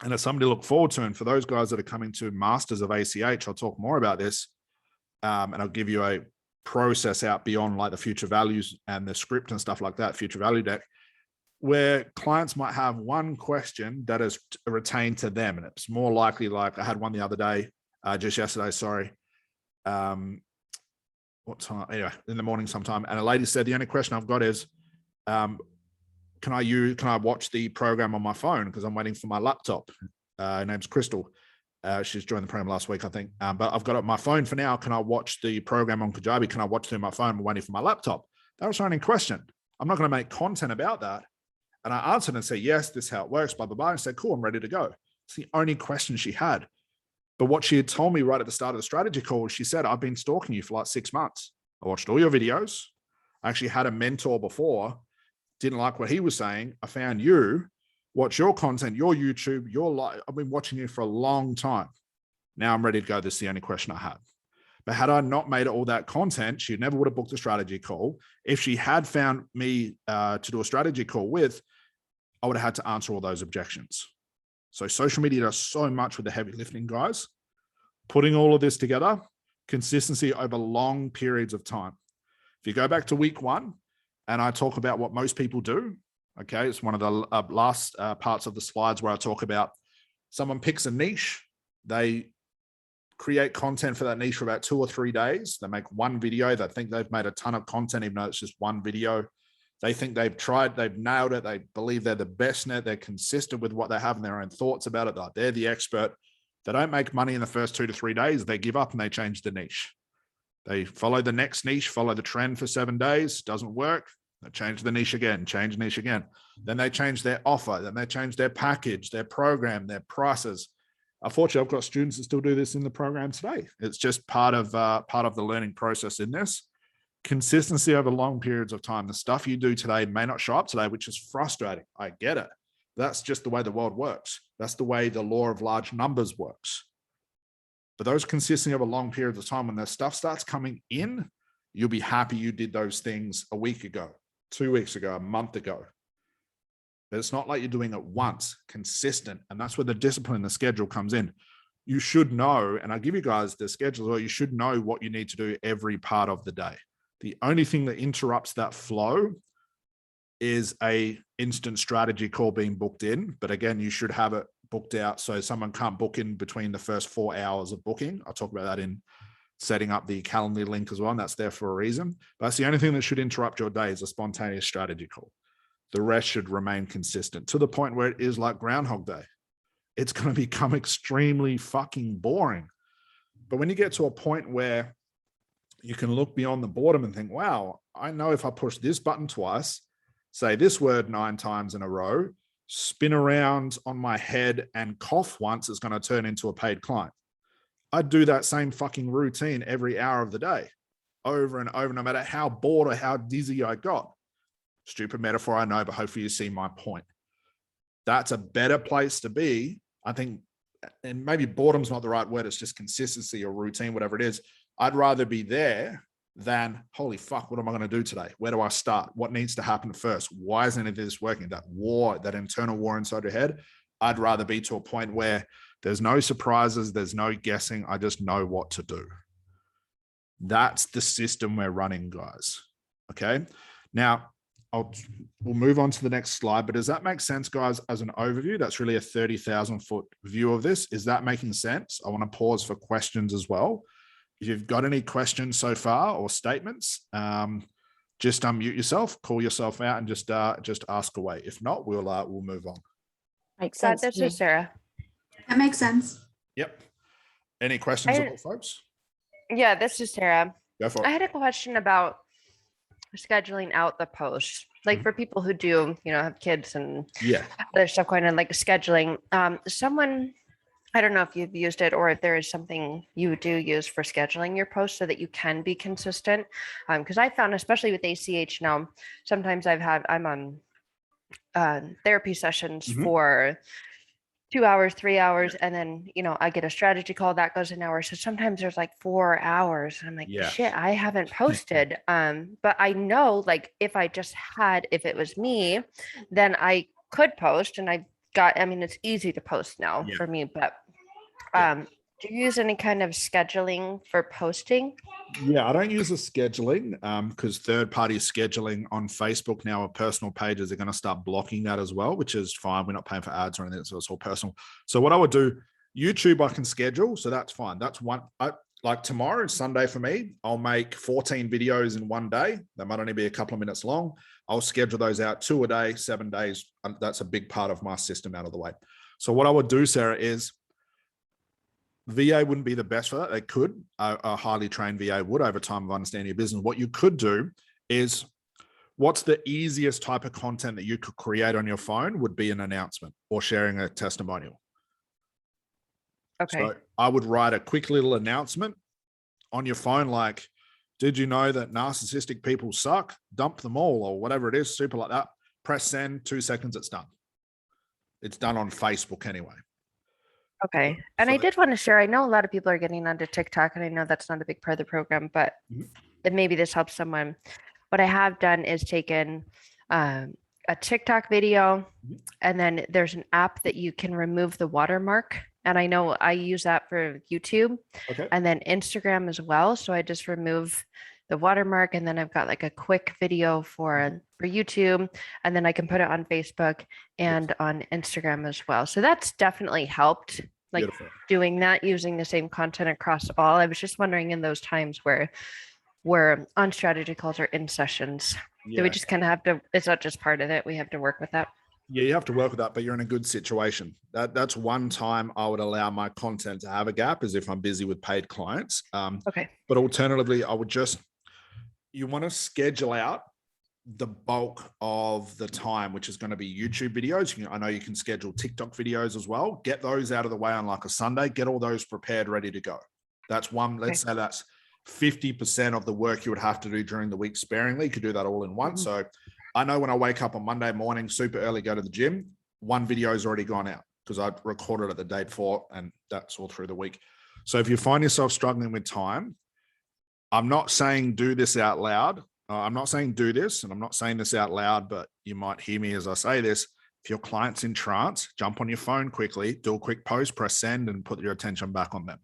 and it's something to look forward to. And for those guys that are coming to Masters of ACH, I'll talk more about this and I'll give you a process out beyond like the future values and the script and stuff like that, future value deck, where clients might have one question that is retained to them. And it's more likely, like I had one the other day, just yesterday, sorry. What time? Anyway, in the morning sometime. And a lady said, the only question I've got is, can I watch the program on my phone? Because I'm waiting for my laptop. Her name's Crystal. She's joined the program last week, I think. But I've got it on my phone for now. Can I watch the program on Kajabi? Can I watch through my phone? I'm waiting for my laptop. That was her only question. I'm not going to make content about that. And I answered and said, yes, this is how it works, blah, blah, blah. And said, cool, I'm ready to go. It's the only question she had. But what she had told me right at the start of the strategy call, she said, I've been stalking you for like 6 months. I watched all your videos. I actually had a mentor before, didn't like what he was saying. I found you, watch your content, your YouTube, your life. I've been watching you for a long time. Now I'm ready to go. This is the only question I had. But had I not made all that content, she never would have booked a strategy call. If she had found me to do a strategy call with, I would have had to answer all those objections. So social media does so much with the heavy lifting, guys. Putting all of this together, consistency over long periods of time. If you go back to week 1 and I talk about what most people do, okay, it's one of the last parts of the slides where I talk about someone picks a niche, they create content for that niche for about 2 or 3 days. They make one video. They think they've made a ton of content, even though it's just one video. They think they've tried, they've nailed it. They believe they're the best net. They're consistent with what they have and their own thoughts about it. They're the expert. They don't make money in the first 2 to 3 days. They give up and they change the niche. They follow the next niche, follow the trend for 7 days. Doesn't work. They change the niche again, change niche again. Then they change their offer. Then they change their package, their program, their prices. Unfortunately, I've got students that still do this in the program today. It's just part of the learning process in this. Consistency over long periods of time. The stuff you do today may not show up today, which is frustrating. I get it. That's just the way the world works. That's the way the law of large numbers works. But those consistency over long periods of time, when the stuff starts coming in, you'll be happy you did those things a week ago, 2 weeks ago, a month ago. But it's not like you're doing it once, consistent. And that's where the discipline, the schedule comes in. You should know, and I give you guys the schedule, or you should know what you need to do every part of the day. The only thing that interrupts that flow is a instant strategy call being booked in. But again, you should have it booked out so someone can't book in between the first 4 hours of booking. I'll talk about that in setting up the calendar link as well. And that's there for a reason. But that's the only thing that should interrupt your day is a spontaneous strategy call. The rest should remain consistent to the point where it is like Groundhog Day. It's going to become extremely fucking boring. But when you get to a point where you can look beyond the boredom and think, wow, I know if I push this button twice, say this word 9 times in a row, spin around on my head and cough once, it's going to turn into a paid client. I'd do that same fucking routine every hour of the day, over and over, no matter how bored or how dizzy I got. Stupid metaphor, I know, but hopefully you see my point. That's a better place to be, I think. And maybe boredom's not the right word, it's just consistency or routine, whatever it is. I'd rather be there than, holy fuck, what am I going to do today? Where do I start? What needs to happen first? Why isn't any of this working? That war, that internal war inside your head. I'd rather be to a point where there's no surprises, there's no guessing. I just know what to do. That's the system we're running, guys. Okay. Now, we'll move on to the next slide, but does that make sense, guys, as an overview? That's really a 30,000 foot view of this. Is that making sense? I want to pause for questions as well. If you've got any questions so far or statements, just unmute yourself, call yourself out, and just ask away. If not, we'll move on. Makes sense. This is Sarah. That makes sense. Yep. Any questions at all, folks? Yeah, this is Sarah. Go for it. I had a question about scheduling out the posts, like for people who do, have kids and other stuff going on, like scheduling. Someone, I don't know if you've used it or if there is something you do use for scheduling your posts so that you can be consistent. Because I found, especially with ACH now, sometimes I'm on therapy sessions for 2 hours, 3 hours, and then I get a strategy call that goes an hour. So sometimes there's like 4 hours. I'm like, shit, I haven't posted. But I know, like, if it was me, then I could post, and it's easy to post now for me. But do you use any kind of scheduling for posting? Yeah, I don't use the scheduling because third-party scheduling on Facebook now, or personal pages, are going to start blocking that as well, which is fine. We're not paying for ads or anything, so it's all personal. So what I would do, YouTube I can schedule, so that's fine. That's one. Like tomorrow is Sunday for me. I'll make 14 videos in one day. They might only be a couple of minutes long. I'll schedule those out 2 a day, 7 days. That's a big part of my system out of the way. So what I would do, Sarah, is VA wouldn't be the best for that. They could. A highly trained VA would over time of understanding your business. What you could do is, what's the easiest type of content that you could create on your phone would be an announcement or sharing a testimonial. Okay. So I would write a quick little announcement on your phone, like, did you know that narcissistic people suck? Dump them all, or whatever it is, super like that. Press send, 2 seconds, it's done. It's done on Facebook anyway. Okay. And I did want to share, I know a lot of people are getting onto TikTok, and I know that's not a big part of the program, but maybe this helps someone. What I have done is taken a TikTok video, and then there's an app that you can remove the watermark. And I know I use that for YouTube and then Instagram as well. So I just remove the watermark, and then I've got like a quick video for YouTube, and then I can put it on Facebook and on Instagram as well. So that's definitely helped, like doing that, using the same content across all. I was just wondering, in those times where we're on strategy calls or in sessions, do we just kind of have to, it's not just part of it, we have to work with that? Yeah, you have to work with that, but you're in a good situation. That's one time I would allow my content to have a gap, is if I'm busy with paid clients. But alternatively, I would you want to schedule out the bulk of the time, which is going to be YouTube videos. I know you can schedule TikTok videos as well. Get those out of the way on like a Sunday, get all those prepared, ready to go. That's one, let's say that's 50% of the work you would have to do during the week sparingly. You could do that all in one. So I know when I wake up on Monday morning, super early, go to the gym, one video has already gone out because I recorded it the day before, and that's all through the week. So if you find yourself struggling with time, I'm not saying do this out loud. I'm not saying do this, and I'm not saying this out loud, but you might hear me as I say this. If your client's in trance, jump on your phone quickly, do a quick post, press send, and put your attention back on them.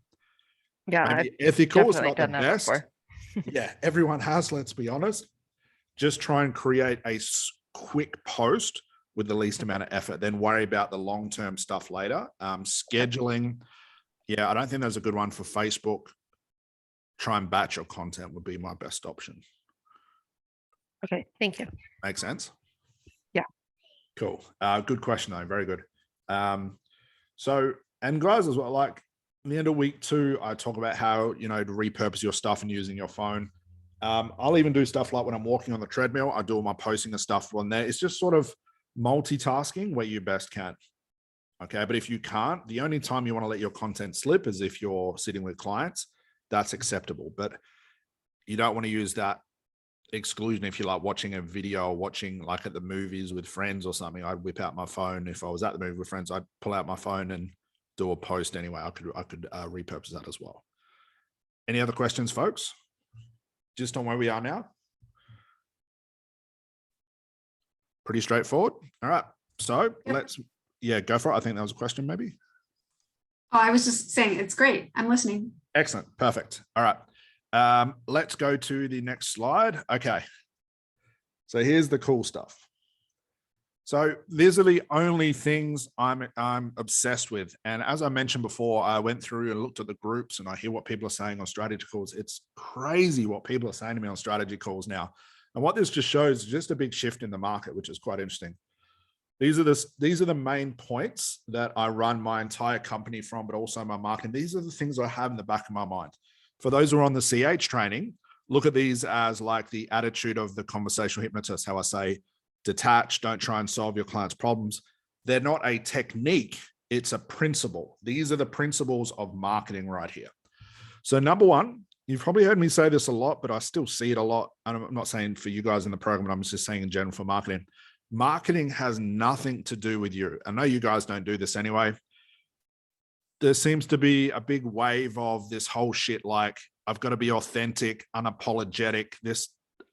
Yeah, maybe ethical is not the best. Yeah, everyone has, let's be honest. Just try and create a quick post with the least amount of effort, then worry about the long-term stuff later. Scheduling, yeah, I don't think there's a good one for Facebook. Try and batch your content would be my best option. Okay, thank you. Make sense? Yeah. Cool. Good question though, very good. So, and guys as well, like, the end of week 2, I talk about how, to repurpose your stuff and using your phone. I'll even do stuff like when I'm walking on the treadmill, I do all my posting and stuff on there. It's just sort of multitasking where you best can. Okay. But if you can't, the only time you want to let your content slip is if you're sitting with clients. That's acceptable. But you don't want to use that exclusion if you're like watching a video or watching like at the movies with friends or something. I'd whip out my phone. If I was at the movie with friends, I'd pull out my phone and do a post anyway. I could repurpose that as well. Any other questions, folks? Just on where we are now? Pretty straightforward. All right. So let's, go for it. I think that was a question maybe. Oh, I was just saying it's great. I'm listening. Excellent. Perfect. All right. Let's go to the next slide. Okay. So here's the cool stuff. So these are the only things I'm obsessed with. And as I mentioned before, I went through and looked at the groups and I hear what people are saying on strategy calls. It's crazy what people are saying to me on strategy calls now. And what this just shows is just a big shift in the market, which is quite interesting. These are the main points that I run my entire company from, but also my marketing. These are the things I have in the back of my mind. For those who are on the CH training, look at these as like the attitude of the conversational hypnotist, how I say, detach, don't try and solve your client's problems. They're not a technique, it's a principle. These are the principles of marketing right here. So number one, you've probably heard me say this a lot, but I still see it a lot. And I'm not saying for you guys in the program, but I'm just saying in general for marketing. Marketing has nothing to do with you. I know you guys don't do this anyway. There seems to be a big wave of this whole shit like, I've got to be authentic, unapologetic. This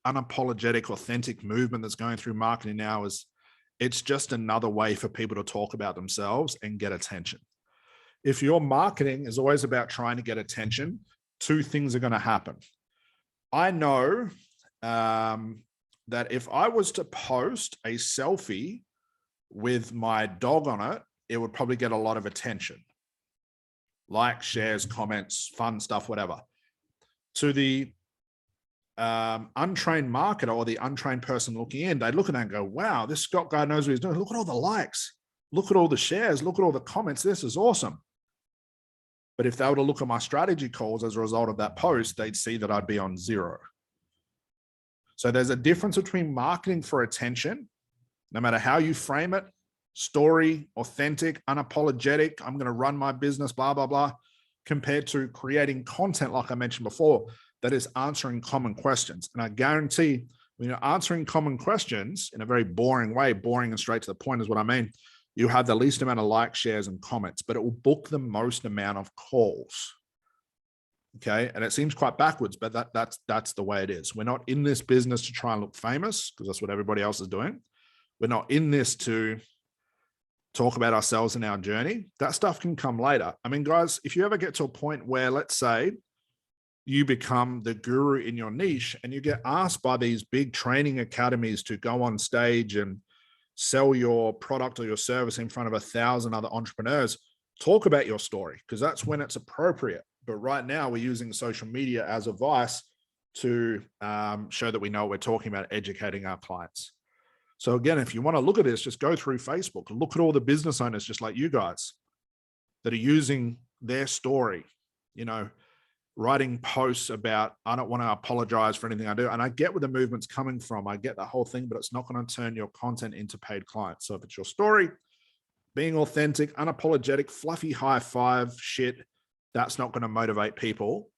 unapologetic, authentic movement that's going through marketing now it's just another way for people to talk about themselves and get attention. If your marketing is always about trying to get attention, 2 things are going to happen. I know that if I was to post a selfie with my dog on it, it would probably get a lot of attention. Likes, shares, comments, fun stuff, whatever. To the untrained marketer or the untrained person looking in, they look at that and go, wow, this Scott guy knows what he's doing. Look at all the likes. Look at all the shares. Look at all the comments. This is awesome. But if they were to look at my strategy calls as a result of that post, they'd see that I'd be on 0. So there's a difference between marketing for attention, no matter how you frame it, story, authentic, unapologetic, I'm going to run my business, blah, blah, blah, compared to creating content, like I mentioned before, that is answering common questions. And I guarantee when you're answering common questions in a very boring way, boring and straight to the point is what I mean, you have the least amount of likes, shares, and comments, but it will book the most amount of calls. Okay. And it seems quite backwards, but that's the way it is. We're not in this business to try and look famous because that's what everybody else is doing. We're not in this to talk about ourselves and our journey. That stuff can come later. I mean, guys, if you ever get to a point where, let's say, you become the guru in your niche and you get asked by these big training academies to go on stage and sell your product or your service in front of 1,000 other entrepreneurs, talk about your story because that's when it's appropriate. But right now we're using social media as a vice to show that we know what we're talking about, educating our clients. So again, if you want to look at this, just go through Facebook, look at all the business owners, just like you guys, that are using their story, writing posts about, I don't want to apologize for anything I do. And I get where the movement's coming from. I get the whole thing, but it's not going to turn your content into paid clients. So if it's your story, being authentic, unapologetic, fluffy high five shit, that's not going to motivate people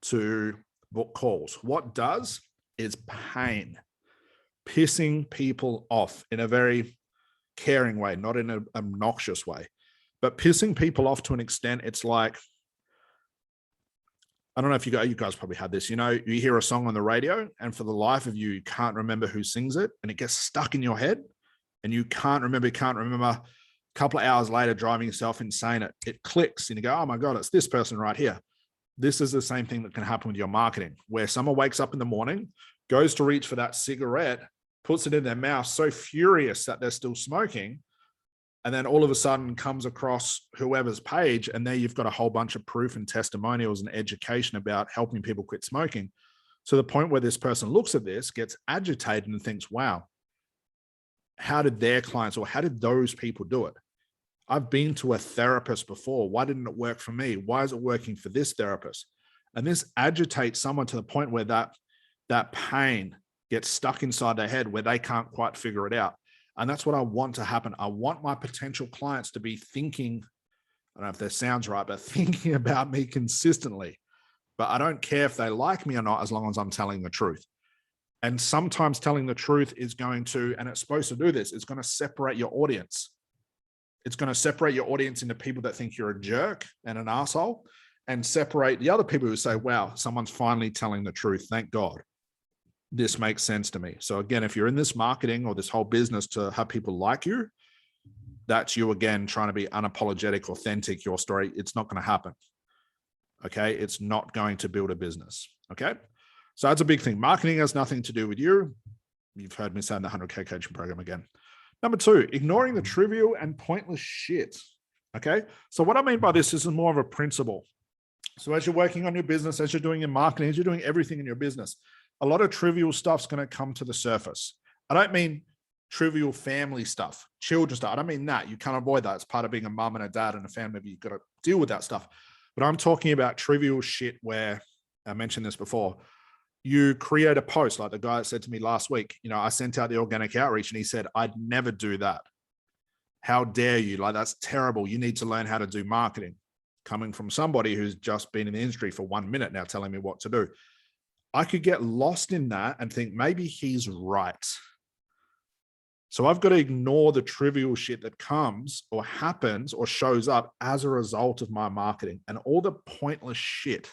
to book calls. What does is pain, pissing people off in a very caring way, not in an obnoxious way, but pissing people off to an extent. It's like, I don't know if you guys probably had this, you hear a song on the radio and for the life of you, you can't remember who sings it and it gets stuck in your head and you can't remember. A couple of hours later, driving yourself insane, it clicks and you go, oh my God, it's this person right here. This is the same thing that can happen with your marketing, where someone wakes up in the morning, goes to reach for that cigarette, puts it in their mouth, so furious that they're still smoking. And then all of a sudden comes across whoever's page and there you've got a whole bunch of proof and testimonials and education about helping people quit smoking. So the point where this person looks at this, gets agitated and thinks, wow, how did their clients or how did those people do it? I've been to a therapist before. Why didn't it work for me? Why is it working for this therapist? And this agitates someone to the point where that pain gets stuck inside their head where they can't quite figure it out. And that's what I want to happen. I want my potential clients to be thinking, I don't know if that sounds right, but thinking about me consistently. But I don't care if they like me or not, as long as I'm telling the truth. And sometimes telling the truth is going to, and it's supposed to do this, it's going to separate your audience. It's going to separate your audience into people that think you're a jerk and an asshole, and separate the other people who say, wow, someone's finally telling the truth. Thank God. This makes sense to me. So again, if you're in this marketing or this whole business to have people like you, that's you again, trying to be unapologetic, authentic, your story. It's not going to happen. Okay. It's not going to build a business. Okay. So that's a big thing. Marketing has nothing to do with you. You've heard me say in the 100K coaching program again. Number 2, ignoring the trivial and pointless shit. Okay. So what I mean by this is more of a principle. So as you're working on your business, as you're doing your marketing, as you're doing everything in your business, a lot of trivial stuff's going to come to the surface. I don't mean trivial family stuff, children stuff. I don't mean that. You can't avoid that. It's part of being a mom and a dad and a family. You've got to deal with that stuff. But I'm talking about trivial shit where, I mentioned this before, you create a post like the guy that said to me last week, I sent out the organic outreach and he said, I'd never do that. How dare you? Like, that's terrible. You need to learn how to do marketing. Coming from somebody who's just been in the industry for 1 minute now telling me what to do. I could get lost in that and think maybe he's right. So I've got to ignore the trivial shit that comes or happens or shows up as a result of my marketing and all the pointless shit.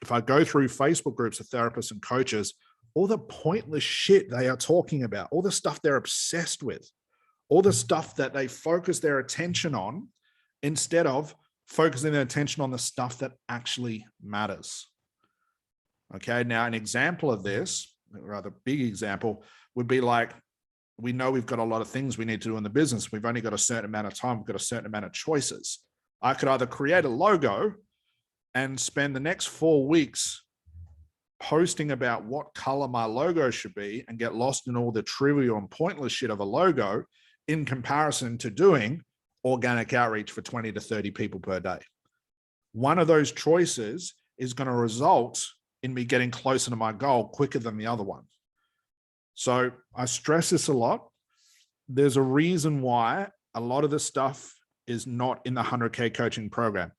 If I go through Facebook groups of therapists and coaches, all the pointless shit they are talking about, all the stuff they're obsessed with, all the stuff that they focus their attention on instead of focusing their attention on the stuff that actually matters. Okay, now an example of this, a rather big example, would be like, we know we've got a lot of things we need to do in the business. We've only got a certain amount of time. We've got a certain amount of choices. I could either create a logo and spend the next 4 weeks posting about what color my logo should be and get lost in all the trivial and pointless shit of a logo in comparison to doing organic outreach for 20 to 30 people per day. One of those choices is going to result in me getting closer to my goal quicker than the other one. So I stress this a lot. There's a reason why a lot of the stuff is not in the 100K coaching program,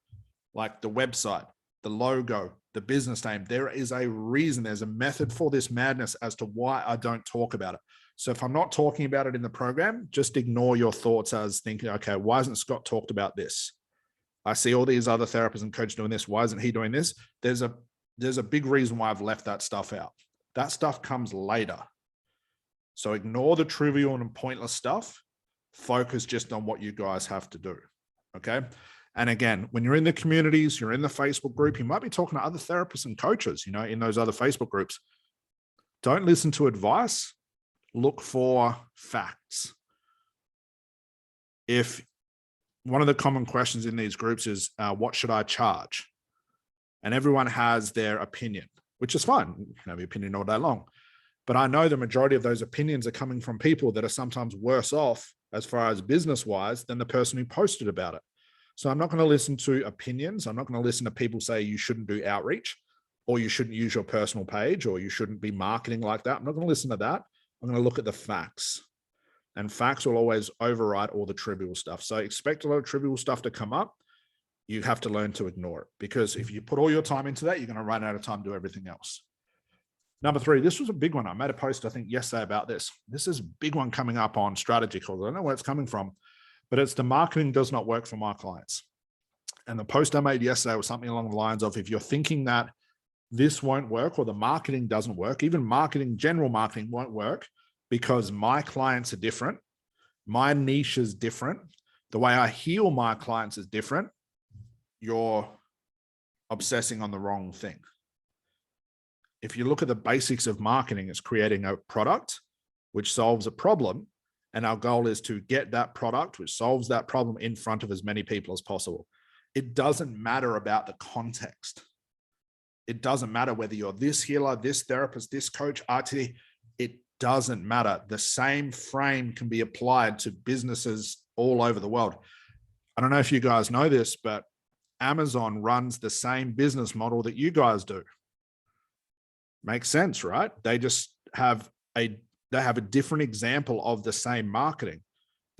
like the website, the logo, the business name. There is a reason, there's a method for this madness as to why I don't talk about it. So if I'm not talking about it in the program, just ignore your thoughts as thinking, okay, why hasn't Scott talked about this? I see all these other therapists and coaches doing this. Why isn't he doing this? There's a big reason why I've left that stuff out. That stuff comes later. So ignore the trivial and pointless stuff. Focus just on what you guys have to do. Okay. And again, when you're in the communities, you're in the Facebook group, you might be talking to other therapists and coaches, in those other Facebook groups. Don't listen to advice. Look for facts. If one of the common questions in these groups is, what should I charge? And everyone has their opinion, which is fine. You can have your opinion all day long. But I know the majority of those opinions are coming from people that are sometimes worse off as far as business-wise than the person who posted about it. So I'm not going to listen to opinions. I'm not going to listen to people say you shouldn't do outreach or you shouldn't use your personal page or you shouldn't be marketing like that. I'm not going to listen to that. I'm going to look at the facts. And facts will always override all the trivial stuff. So expect a lot of trivial stuff to come up. You have to learn to ignore it, because if you put all your time into that, you're going to run out of time to do everything else. Number 3, this was a big one. I made a post, I think, yesterday about this. This is a big one coming up on strategy calls. I don't know where it's coming from, but it's the marketing does not work for my clients. And the post I made yesterday was something along the lines of, if you're thinking that this won't work or the marketing doesn't work, even marketing, general marketing won't work because my clients are different. My niche is different. The way I heal my clients is different. You're obsessing on the wrong thing. If you look at the basics of marketing, it's creating a product which solves a problem. And our goal is to get that product which solves that problem in front of as many people as possible. It doesn't matter about the context. It doesn't matter whether you're this healer, this therapist, this coach, RTD. It doesn't matter. The same frame can be applied to businesses all over the world. I don't know if you guys know this, but Amazon runs the same business model that you guys do. Makes sense, right? They just have a different example of the same marketing.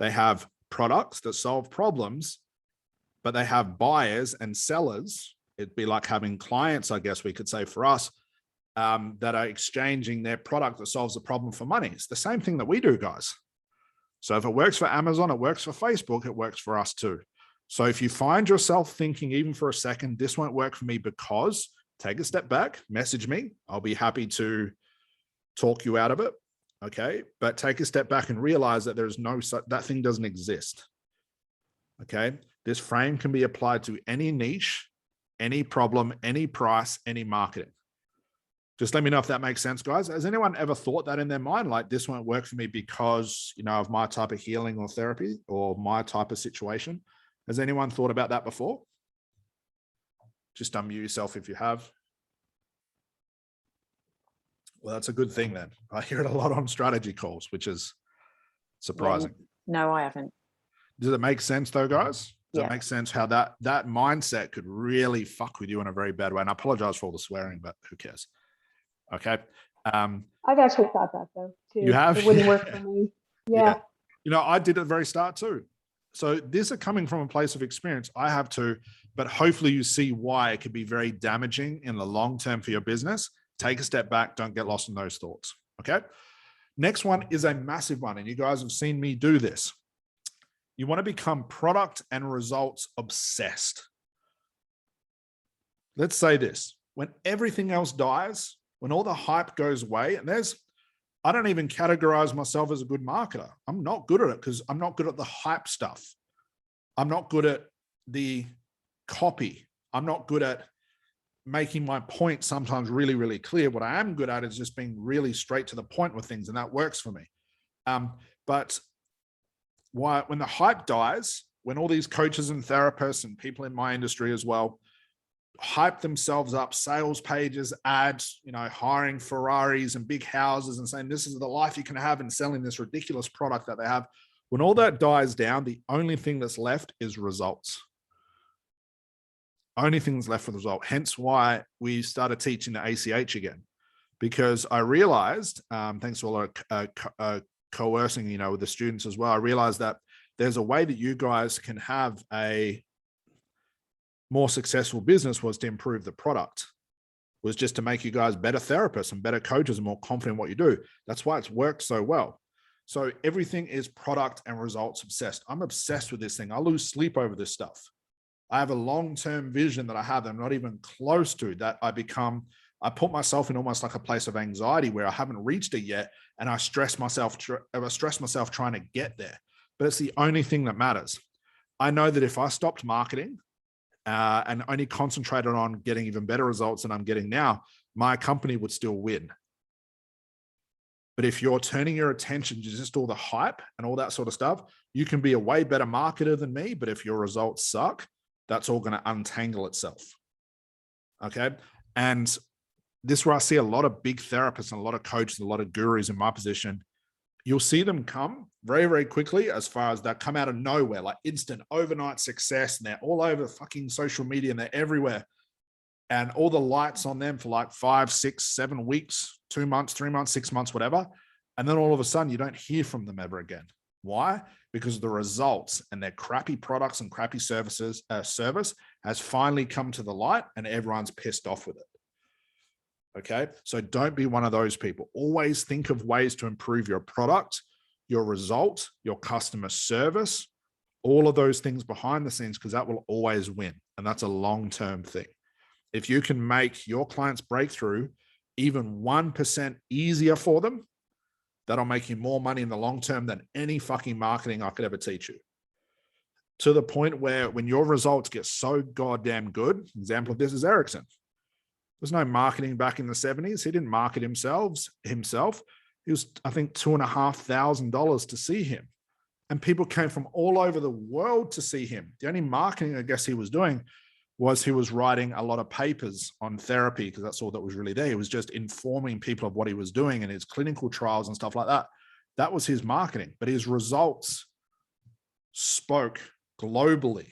They have products that solve problems, but they have buyers and sellers. It'd be like having clients, I guess we could say for us, that are exchanging their product that solves a problem for money. It's the same thing that we do, guys. So if it works for Amazon, it works for Facebook, it works for us too. So if you find yourself thinking even for a second, this won't work for me because, take a step back, message me. I'll be happy to talk you out of it. Okay. But take a step back and realize that there's no, that thing doesn't exist. Okay. This frame can be applied to any niche, any problem, any price, any marketing. Just let me know if that makes sense, guys. Has anyone ever thought that in their mind? Like, this won't work for me because, you know, of my type of healing or therapy or my type of situation. Has anyone thought about that before? Just unmute yourself if you have. Well, that's a good thing then. I hear it a lot on strategy calls, which is surprising. No, I haven't. Does it make sense though, guys? Does it make sense how that mindset could really fuck with you in a very bad way? And I apologize for all the swearing, but who cares? Okay. I've actually thought that though, too. You have? It wouldn't work for me. Yeah. You know, I did at the very start too. So these are coming from a place of experience. I have too, but hopefully you see why it could be very damaging in the long term for your business. Take a step back. Don't get lost in those thoughts. Okay. Next one is a massive one. And you guys have seen me do this. You want to become product and results obsessed. Let's say this, when everything else dies, when all the hype goes away, and I don't even categorize myself as a good marketer. I'm not good at it because I'm not good at the hype stuff. I'm not good at the copy. I'm not good at making my point sometimes really, really clear. What I am good at is just being really straight to the point with things, and that works for me. But when the hype dies, when all these coaches and therapists and people in my industry as well hype themselves up, sales pages, ads, you know, hiring Ferraris and big houses and saying this is the life you can have and selling this ridiculous product that they have. When all that dies down, the only thing that's left is results. Only thing that's left for the result. Hence why we started teaching the ACH again, because I realized, thanks to all our coercing, you know, with the students as well, I realized that there's a way that you guys can have a more successful business was to improve the product, was just to make you guys better therapists and better coaches and more confident in what you do. That's why it's worked so well. So everything is product and results obsessed. I'm obsessed with this thing. I lose sleep over this stuff. I have a long-term vision that I have that I'm not even close to, that I put myself in almost like a place of anxiety where I haven't reached it yet. And I stress myself trying to get there, but it's the only thing that matters. I know that if I stopped marketing, and only concentrated on getting even better results than I'm getting now, my company would still win. But if you're turning your attention to just all the hype and all that sort of stuff, you can be a way better marketer than me. But if your results suck, that's all going to untangle itself. Okay. And this is where I see a lot of big therapists and a lot of coaches, a lot of gurus in my position. You'll see them come very, very quickly, as far as that come out of nowhere, like instant overnight success. And they're all over fucking social media and they're everywhere. And all the lights on them for like 5, 6, 7 weeks, 2 months, 3 months, 6 months, whatever. And then all of a sudden you don't hear from them ever again. Why? Because the results and their crappy products and crappy service has finally come to the light and everyone's pissed off with it. Okay. So don't be one of those people. Always think of ways to improve your product, your result, your customer service, all of those things behind the scenes, because that will always win. And that's a long-term thing. If you can make your clients' breakthrough even 1% easier for them, that'll make you more money in the long term than any fucking marketing I could ever teach you. To the point where when your results get so goddamn good, example of this is Erickson. There's no marketing back in the 70s. He didn't market himself. He was, I think, $2,500 to see him. And people came from all over the world to see him. The only marketing I guess he was doing was he was writing a lot of papers on therapy, because that's all that was really there. He was just informing people of what he was doing and his clinical trials and stuff like that. That was his marketing, but his results spoke globally,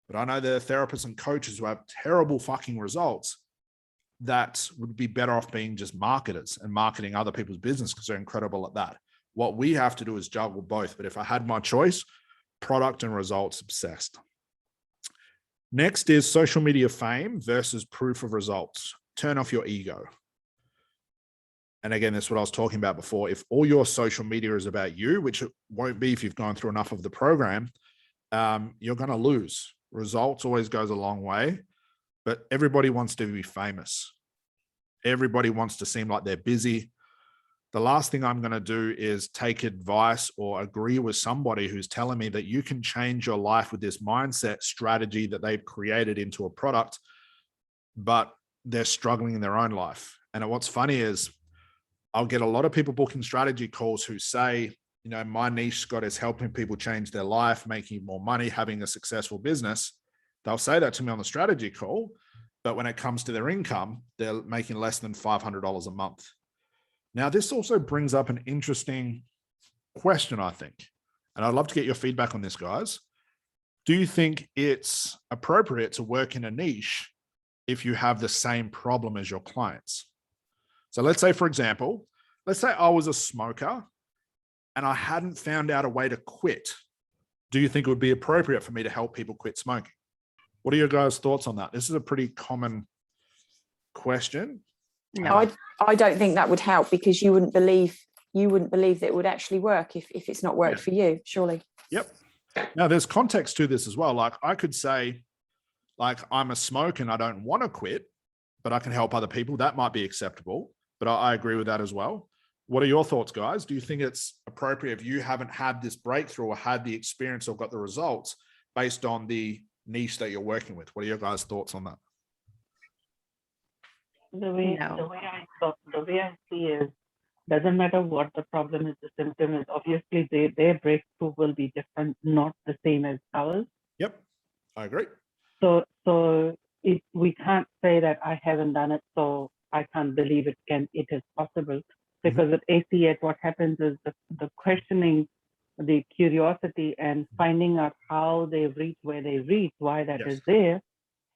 but I know there are therapists and coaches who have terrible fucking results that would be better off being just marketers and marketing other people's business because they're incredible at that. What we have to do is juggle both. But if I had my choice, product and results obsessed. Next is social media fame versus proof of results. Turn off your ego. And again, that's what I was talking about before. If all your social media is about you, which it won't be if you've gone through enough of the program, you're going to lose. Results always goes a long way, but everybody wants to be famous. Everybody wants to seem like they're busy. The last thing I'm going to do is take advice or agree with somebody who's telling me that you can change your life with this mindset strategy that they've created into a product, but they're struggling in their own life. And what's funny is I'll get a lot of people booking strategy calls who say, you know, my niche, Scott, is helping people change their life, making more money, having a successful business. They'll say that to me on the strategy call, but when it comes to their income, they're making less than $500 a month. Now, this also brings up an interesting question, I think, and I'd love to get your feedback on this, guys. Do you think it's appropriate to work in a niche if you have the same problem as your clients? So let's say, for example, let's say I was a smoker and I hadn't found out a way to quit. Do you think it would be appropriate for me to help people quit smoking? What are your guys' thoughts on that? This is a pretty common question. No, I don't think that would help because you wouldn't believe that it would actually work if it's not worked for you, surely. Yep. Now there's context to this as well. Like I could say, like I'm a smoker and I don't want to quit, but I can help other people. That might be acceptable, but I agree with that as well. What are your thoughts, guys? Do you think it's appropriate if you haven't had this breakthrough or had the experience or got the results based on the niche that you're working with? What are your guys' thoughts on that? The way I see is, doesn't matter what the problem is, the symptom is, obviously their breakthrough will be different, not the same as ours. Yep, I agree. So we can't say that I haven't done it, so I can't believe it is possible. Because at ACH, what happens is the questioning, the curiosity, and finding out how they reach where they reach, why that is there,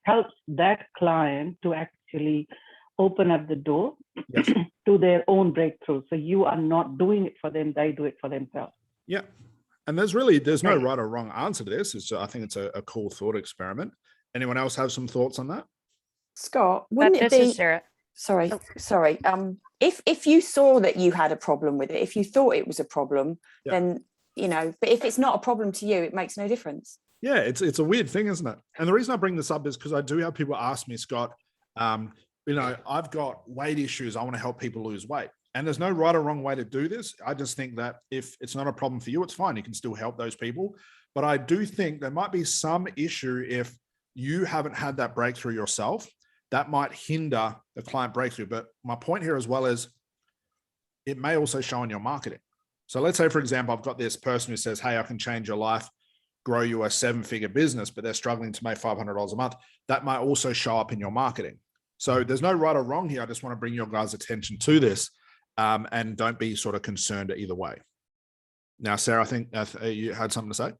helps that client to actually open up the door to their own breakthrough. So you are not doing it for them, they do it for themselves. Yeah. And there's no right or wrong answer to this. I think it's a cool thought experiment. Anyone else have some thoughts on that? Scott, wouldn't it be... Sarah. Sorry. If you saw that you had a problem with it, if you thought it was a problem, then, you know, but if it's not a problem to you, it makes no difference. Yeah, it's a weird thing, isn't it? And the reason I bring this up is because I do have people ask me, Scott, you know, I've got weight issues. I want to help people lose weight. And there's no right or wrong way to do this. I just think that if it's not a problem for you, it's fine. You can still help those people. But I do think there might be some issue if you haven't had that breakthrough yourself. That might hinder the client breakthrough. But my point here as well is it may also show in your marketing. So let's say, for example, I've got this person who says, hey, I can change your life, grow you a 7-figure business, but they're struggling to make $500 a month. That might also show up in your marketing. So there's no right or wrong here. I just want to bring your guys' attention to this and don't be sort of concerned either way. Now, Sarah, I think you had something to say.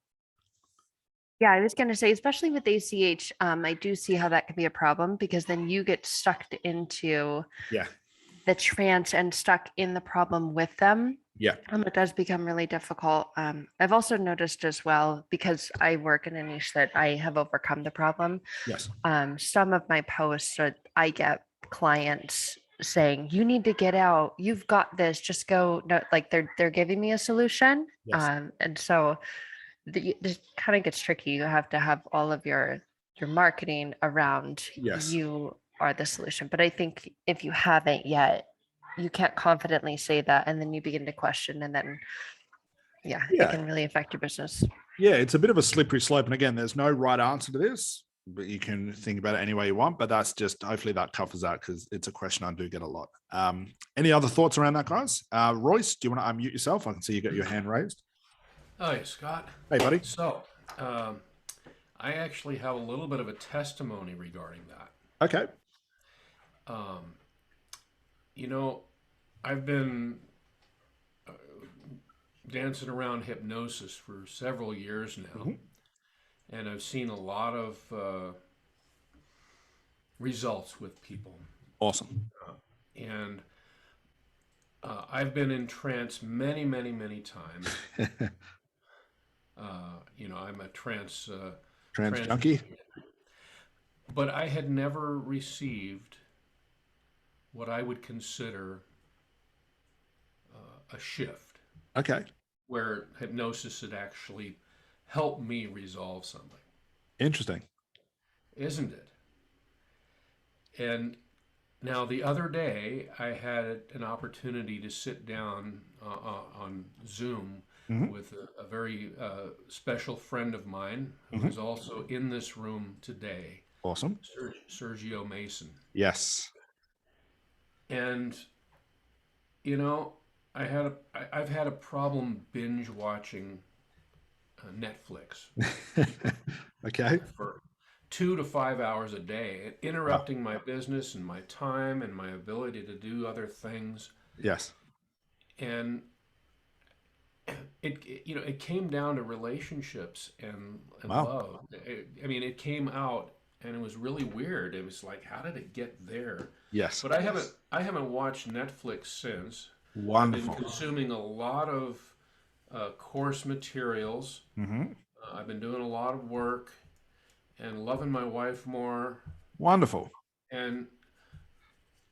Yeah, I was going to say, especially with ACH, I do see how that can be a problem because then you get sucked into the trance and stuck in the problem with them. Yeah. It does become really difficult. I've also noticed as well, because I work in a niche that I have overcome the problem. Yes. Some of my posts, I get clients saying, you need to get out. You've got this. Just go. No, like they're giving me a solution. Yes. And so this kind of gets tricky. You have to have all of your marketing around you are the solution. But I think if you haven't yet, you can't confidently say that, and then you begin to question, and then it can really affect your business. Yeah, it's a bit of a slippery slope. And again, there's no right answer to this, but you can think about it any way you want. But that's just, hopefully that covers that, because it's a question I do get a lot. Any other thoughts around that, guys? Royce, do you want to unmute yourself? I can see you got your hand raised. Hi, Scott. Hey, buddy. So I actually have a little bit of a testimony regarding that. Okay. You know, I've been dancing around hypnosis for several years now, and I've seen a lot of results with people. Awesome. And I've been in trance many, many, many times. I'm a trance junkie. But I had never received what I would consider a shift. Okay. Where hypnosis had actually helped me resolve something. Interesting. Isn't it? And now the other day, I had an opportunity to sit down on Zoom with a very special friend of mine who is also in this room today. Awesome. Sergio Mason. Yes. And, I've had a problem binge watching Netflix. Okay. For 2 to 5 hours a day, interrupting my business and my time and my ability to do other things. Yes. And it came down to relationships and love. It came out and it was really weird. It was like, how did it get there? Yes. But I haven't watched Netflix since. Wonderful. I've been consuming a lot of course materials. I've been doing a lot of work and loving my wife more. Wonderful. And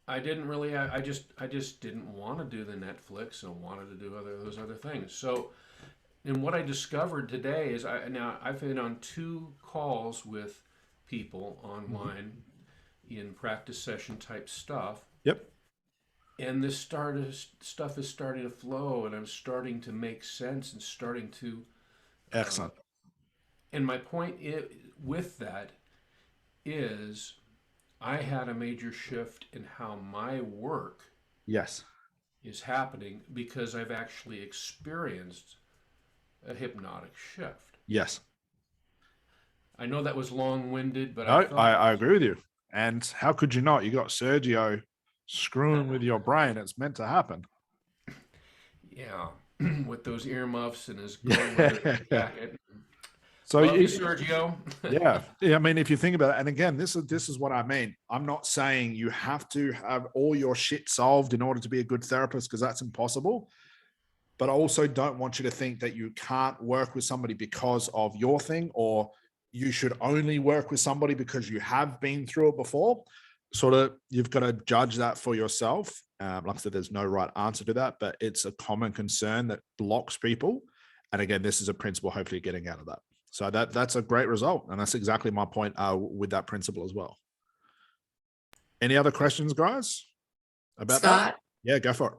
I didn't really, I just didn't want to do the Netflix and wanted to do those other things. So, and what I discovered today is I've been on 2 calls with people online in practice session type stuff. Yep. And this stuff is starting to flow, and I'm starting to make sense and starting to. Excellent. And my point with that is, I had a major shift in how my work is happening because I've actually experienced a hypnotic shift. Yes. I know that was long-winded, but I agree with you. And how could you not? You got Sergio screwing with your brain. It's meant to happen. Yeah, with those earmuffs and his gold leather jacket. So love you, Sergio. yeah. I mean, if you think about it, and again, this is what I mean. I'm not saying you have to have all your shit solved in order to be a good therapist, because that's impossible. But I also don't want you to think that you can't work with somebody because of your thing, or you should only work with somebody because you have been through it before. Sort of, you've got to judge that for yourself. Like I said, there's no right answer to that, but it's a common concern that blocks people. And again, this is a principle, hopefully getting out of that. So that's a great result. And that's exactly my point with that principle as well. Any other questions, guys, about Scott? that? Yeah, go for it.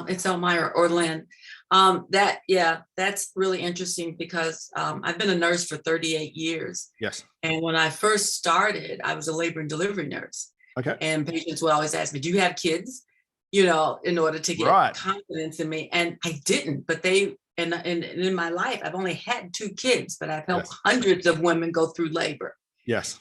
It's Elmira Orland. That's really interesting because I've been a nurse for 38 years. Yes. And when I first started, I was a labor and delivery nurse. Okay. And patients would always ask me, do you have kids? In order to get confidence in me. And I didn't, but in my life, I've only had 2 kids, but I've helped hundreds of women go through labor. Yes.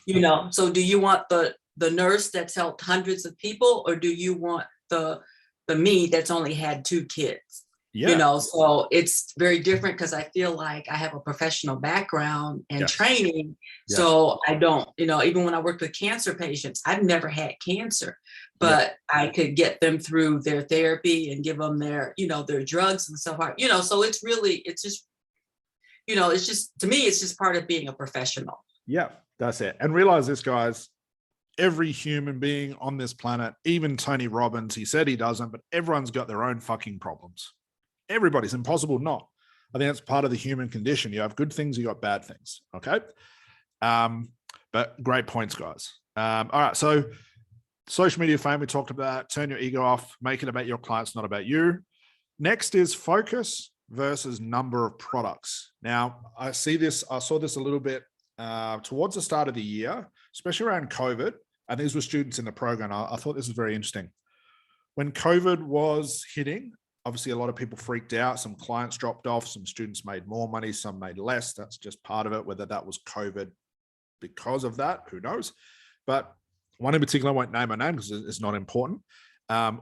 So do you want the nurse that's helped hundreds of people, or do you want the me that's only had 2 kids? Yeah. So it's very different because I feel like I have a professional background and training. Yes. So I don't, even when I worked with cancer patients, I've never had cancer, but I could get them through their therapy and give them their, their drugs and stuff. So it's just, to me, it's just part of being a professional. Yeah, that's it. And realize this, guys, every human being on this planet, even Tony Robbins, he said he doesn't, but everyone's got their own fucking problems. Everybody's impossible not. I think that's part of the human condition. You have good things, you got bad things. Okay. But great points, guys. All right. So social media fame, we talked about, turn your ego off, make it about your clients, not about you. Next is focus versus number of products. Now I saw this a little bit towards the start of the year, especially around COVID. And these were students in the program. I thought this was very interesting. When COVID was hitting, obviously, a lot of people freaked out. Some clients dropped off. Some students made more money. Some made less. That's just part of it. Whether that was COVID because of that, who knows? But one in particular, I won't name her name because it's not important.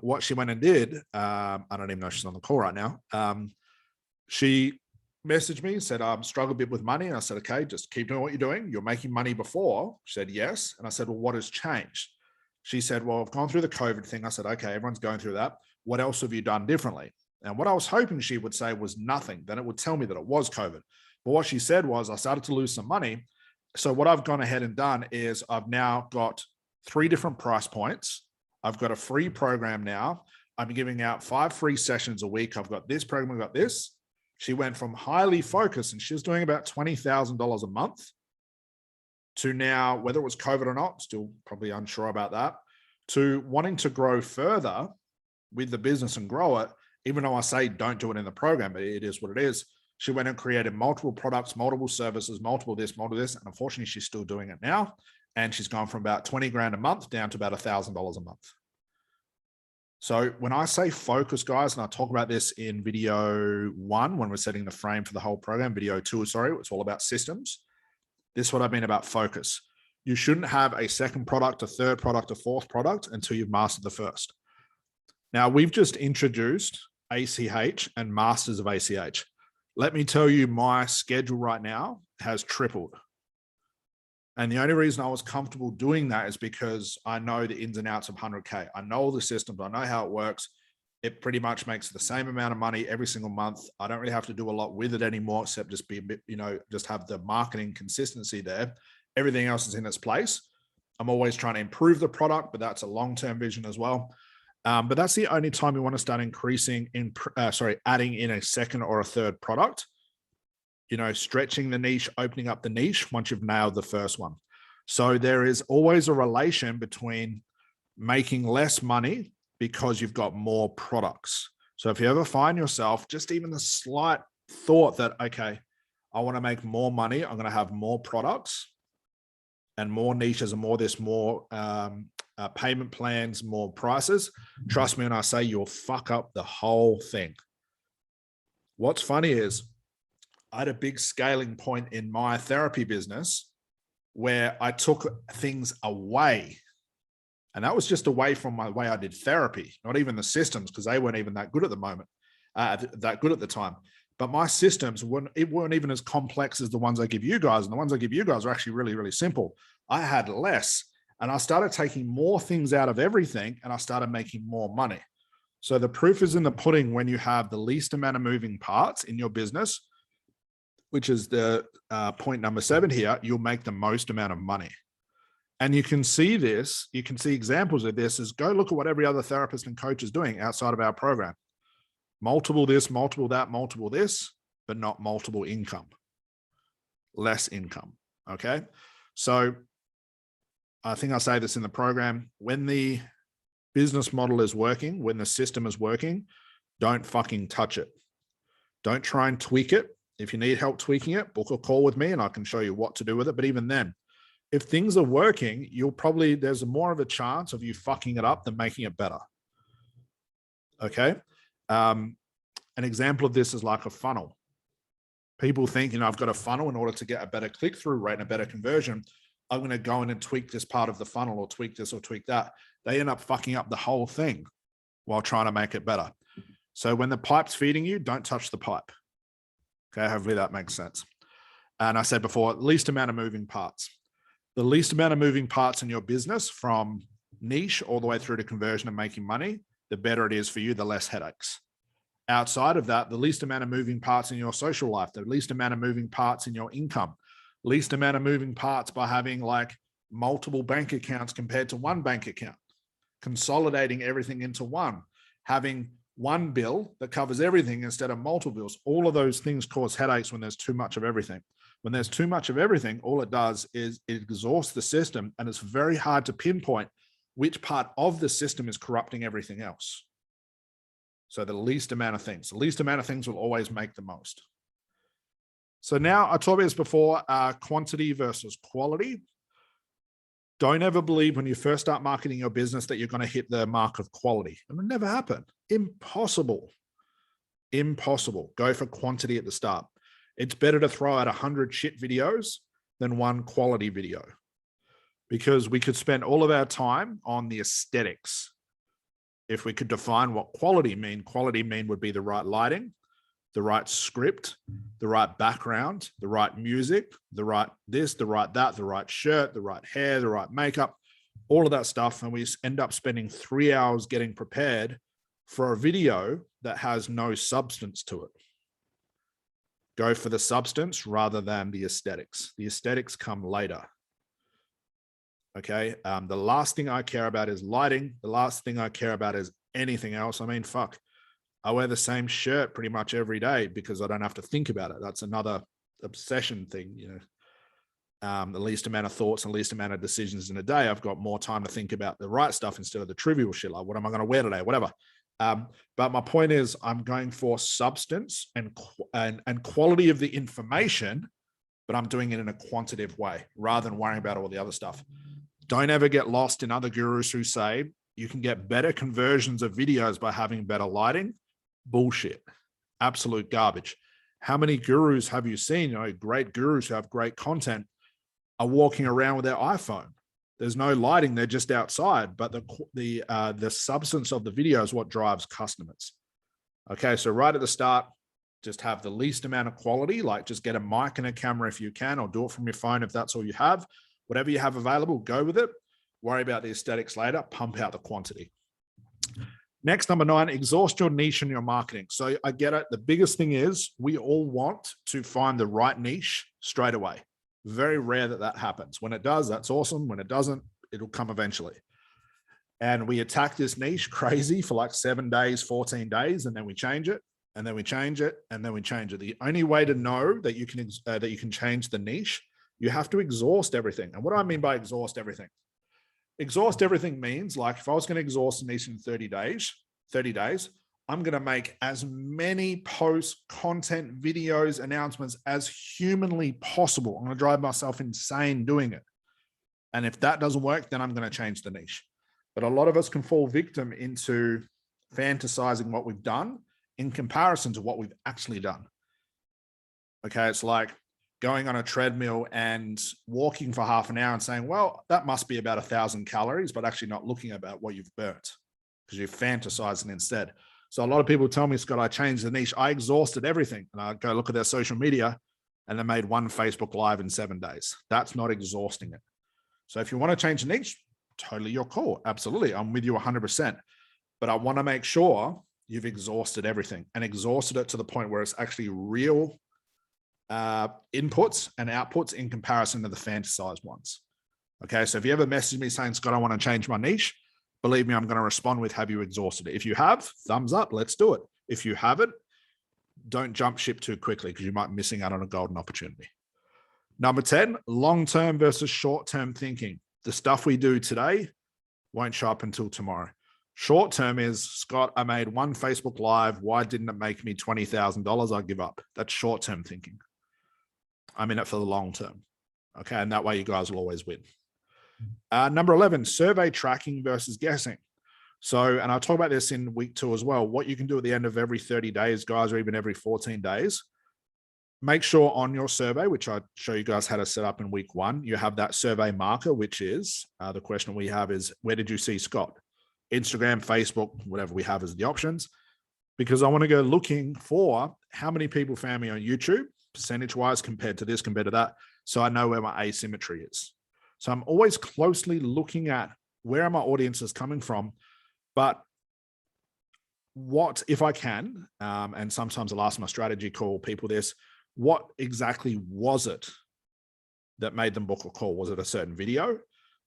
What she went and did, I don't even know if she's on the call right now. she messaged me and said, I'm struggling a bit with money. And I said, okay, just keep doing what you're doing. You're making money before. She said, yes. And I said, well, what has changed? She said, well, I've gone through the COVID thing. I said, okay, everyone's going through that. What else have you done differently? And what I was hoping she would say was nothing. Then it would tell me that it was COVID. But what she said was, I started to lose some money. So what I've gone ahead and done is I've now got 3 different price points. I've got a free program now. I'm giving out 5 free sessions a week. I've got this program, I've got this. She went from highly focused, and she was doing about $20,000 a month, to now, whether it was COVID or not, still probably unsure about that, to wanting to grow further with the business and grow it, even though I say don't do it in the program, but it is what it is. She went and created multiple products, multiple services, multiple this, and unfortunately, she's still doing it now. And she's gone from about 20 grand a month down to about $1,000 a month. So when I say focus, guys, and I talk about this in video 1, when we're setting the frame for the whole program, video 2, sorry, it's all about systems. This is what I mean about focus. You shouldn't have a second product, a third product, a fourth product until you've mastered the first. Now, we've just introduced ACH and Masters of ACH. Let me tell you, my schedule right now has tripled. And the only reason I was comfortable doing that is because I know the ins and outs of 100K. I know all the systems. I know how it works. It pretty much makes the same amount of money every single month. I don't really have to do a lot with it anymore, except just be a bit, just have the marketing consistency there. Everything else is in its place. I'm always trying to improve the product, but that's a long-term vision as well. But that's the only time you want to start adding in a second or a third product. Stretching the niche, opening up the niche once you've nailed the first one. So there is always a relation between making less money because you've got more products. So if you ever find yourself just even the slight thought that, okay, I want to make more money, I'm going to have more products and more niches and more payment plans, more prices. Trust me when I say you'll fuck up the whole thing. What's funny is, I had a big scaling point in my therapy business where I took things away. And that was just away from my way I did therapy, not even the systems, because they weren't even that good at the moment, that good at the time. But my systems weren't even as complex as the ones I give you guys. And the ones I give you guys are actually really, really simple. I had less, and I started taking more things out of everything, and I started making more money. So the proof is in the pudding when you have the least amount of moving parts in your business, which is the point number 7 here, you'll make the most amount of money. And you can see this, you can see examples of this, is go look at what every other therapist and coach is doing outside of our program. Multiple this, multiple that, multiple this, but not multiple income. Less income, okay? So I think I say this in the program, when the business model is working, when the system is working, don't fucking touch it. Don't try and tweak it. If you need help tweaking it, book a call with me and I can show you what to do with it. But even then, if things are working, there's more of a chance of you fucking it up than making it better. Okay. An example of this is like a funnel. People think, I've got a funnel in order to get a better click-through rate and a better conversion. I'm going to go in and tweak this part of the funnel or tweak this or tweak that. They end up fucking up the whole thing while trying to make it better. So when the pipe's feeding you, don't touch the pipe. Okay, hopefully that makes sense. And I said before, least amount of moving parts. The least amount of moving parts in your business, from niche all the way through to conversion and making money, the better it is for you, the less headaches. Outside of that, the least amount of moving parts in your social life, the least amount of moving parts in your income, least amount of moving parts by having like multiple bank accounts compared to one bank account, consolidating everything into one, having one bill that covers everything instead of multiple bills. All of those things cause headaches when there's too much of everything. When there's too much of everything, all it does is it exhausts the system, and it's very hard to pinpoint which part of the system is corrupting everything else. So the least amount of things will always make the most. So now I talked about this before, quantity versus quality. Don't ever believe when you first start marketing your business that you're going to hit the mark of quality. It will never happen. Impossible. Impossible. Go for quantity at the start. It's better to throw out 100 shit videos than one quality video, because we could spend all of our time on the aesthetics. If we could define what quality mean would be the right lighting, the right script, the right background, the right music, the right this, the right that, the right shirt, the right hair, the right makeup, all of that stuff. And we end up spending 3 hours getting prepared for a video that has no substance to it. Go for the substance rather than the aesthetics. The aesthetics come later. Okay. The last thing I care about is lighting. The last thing I care about is anything else. I mean, fuck, I wear the same shirt pretty much every day because I don't have to think about it. That's another obsession thing, you know. The least amount of thoughts and least amount of decisions in a day. I've got more time to think about the right stuff instead of the trivial shit, like what am I going to wear today, whatever. But my point is, I'm going for substance and quality of the information, but I'm doing it in a quantitative way rather than worrying about all the other stuff. Don't ever get lost in other gurus who say you can get better conversions of videos by having better lighting. Bullshit. Absolute garbage. How many gurus have you seen, you know, great gurus who have great content are walking around with their iPhone? There's no lighting, they're just outside, but the substance of the video is what drives customers. Okay, so right at the start, just have the least amount of quality, like just get a mic and a camera if you can, or do it from your phone if that's all you have. Whatever you have available, go with it. Worry about the aesthetics later, pump out the quantity. Next, number 9, exhaust your niche in your marketing. So I get it. The biggest thing is we all want to find the right niche straight away. Very rare that that happens. When it does, that's awesome. When it doesn't, it'll come eventually. And we attack this niche crazy for like 7 days, 14 days, and then we change it, and then we change it, and then we change it. The only way to know that you can change the niche, you have to exhaust everything. And what do I mean by exhaust everything? Exhaust everything means, like, if I was going to exhaust a niche in 30 days, I'm going to make as many posts, content, videos, announcements as humanly possible. I'm going to drive myself insane doing it. And if that doesn't work, then I'm going to change the niche. But a lot of us can fall victim into fantasizing what we've done in comparison to what we've actually done. Okay, it's like going on a treadmill and walking for half an hour and saying, well, that must be about 1,000 calories, but actually not looking about what you've burnt because you're fantasizing instead. So a lot of people tell me, Scott, I changed the niche. I exhausted everything. And I go look at their social media and they made one Facebook Live in 7 days. That's not exhausting it. So if you want to change the niche, totally your call. Absolutely. I'm with you 100%. But I want to make sure you've exhausted everything and exhausted it to the point where it's actually real inputs and outputs in comparison to the fantasized ones. Okay. So if you ever message me saying, Scott, I want to change my niche, believe me, I'm going to respond with, have you exhausted it? If you have, thumbs up, let's do it. If you haven't, don't jump ship too quickly because you might be missing out on a golden opportunity. Number 10, long-term versus short-term thinking. The stuff we do today won't show up until tomorrow. Short-term is, Scott, I made one Facebook Live. Why didn't it make me $20,000? I give up. That's short-term thinking. I'm in it for the long term. Okay. And that way you guys will always win. Number 11, survey tracking versus guessing. So, and I'll talk about this in week 2 as well. What you can do at the end of every 30 days, guys, or even every 14 days, make sure on your survey, which I show you guys how to set up in week 1, you have that survey marker, which is the question we have is, where did you see Scott? Instagram, Facebook, whatever we have as the options, because I want to go looking for how many people found me on YouTube, percentage-wise, compared to this, compared to that. So I know where my asymmetry is. So I'm always closely looking at where are my audiences coming from, but what, if I can, and sometimes I'll ask my strategy call people this, what exactly was it that made them book a call? Was it a certain video?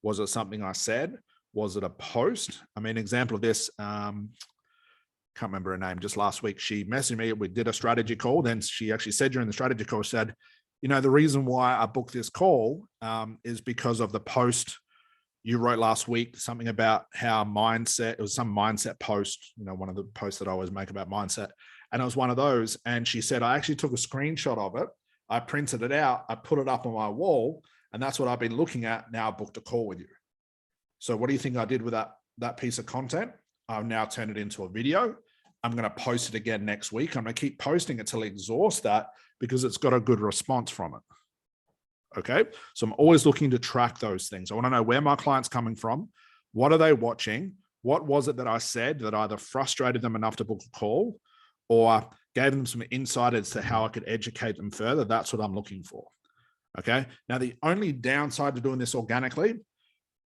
Was it something I said? Was it a post? I mean, example of this, can't remember her name, just last week, she messaged me, we did a strategy call. Then she actually said during the strategy call, said, you know, the reason why I booked this call is because of the post you wrote last week, something about how mindset, it was some mindset post, you know, one of the posts that I always make about mindset. And it was one of those. And she said, I actually took a screenshot of it. I printed it out. I put it up on my wall. And that's what I've been looking at. Now I booked a call with you. So what do you think I did with that piece of content? I've now turned it into a video. I'm going to post it again next week. I'm going to keep posting it till I exhaust that because it's got a good response from it. Okay. So I'm always looking to track those things. I want to know where my client's coming from. What are they watching? What was it that I said that either frustrated them enough to book a call or gave them some insight as to how I could educate them further. That's what I'm looking for. Okay. Now, the only downside to doing this organically,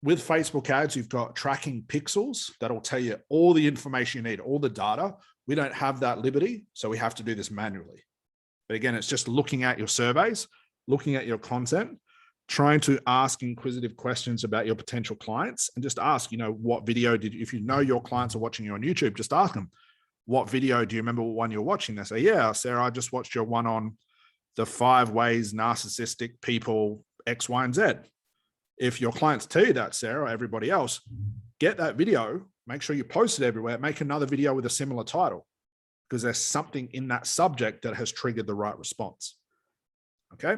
with Facebook ads, you've got tracking pixels that'll tell you all the information you need, all the data. We don't have that liberty, so we have to do this manually. But again, it's just looking at your surveys, looking at your content, trying to ask inquisitive questions about your potential clients, and just ask, what video did you, if you know your clients are watching you on YouTube, just ask them, what video do you remember what one you're watching? They say, yeah, Sarah, I just watched your one on the 5 ways narcissistic people X, Y, and Z. If your clients tell you that, Sarah, or everybody else, get that video, make sure you post it everywhere, make another video with a similar title, because there's something in that subject that has triggered the right response. Okay.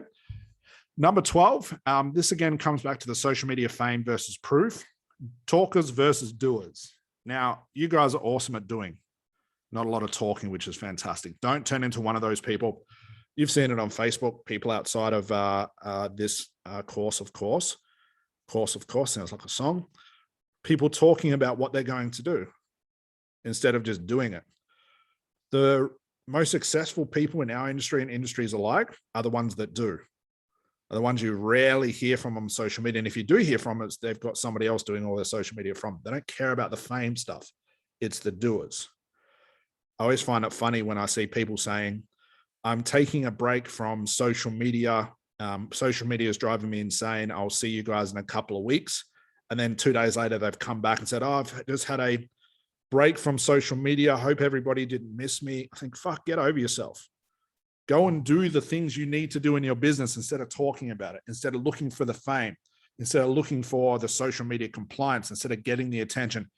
Number 12, this again comes back to the social media fame versus proof, talkers versus doers. Now, you guys are awesome at doing, not a lot of talking, which is fantastic. Don't turn into one of those people. You've seen it on Facebook, people outside of this course of course sounds like a song. People talking about what they're going to do instead of just doing it. The most successful people in our industry and industries alike are the ones that do, are the ones you rarely hear from on social media. And if you do hear from it, they've got somebody else doing all their social media from. They don't care about the fame stuff. It's the doers. I always find it funny when I see people saying, I'm taking a break from social media. Social media is driving me insane. I'll see you guys in a couple of weeks. And then 2 days later, they've come back and said, I've just had a break from social media. I hope everybody didn't miss me. I think, fuck, get over yourself. Go and do the things you need to do in your business instead of talking about it, instead of looking for the fame, instead of looking for the social media compliance, instead of getting the attention.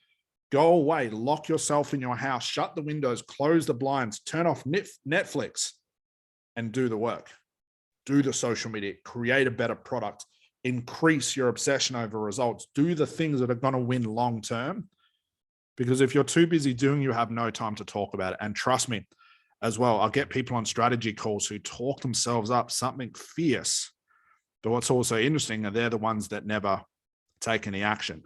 Go away, lock yourself in your house, shut the windows, close the blinds, turn off Netflix, and do the work. Do the social media, create a better product, increase your obsession over results, do the things that are going to win long-term. Because if you're too busy doing, you have no time to talk about it. And trust me as well, I'll get people on strategy calls who talk themselves up something fierce. But what's also interesting are they're the ones that never take any action.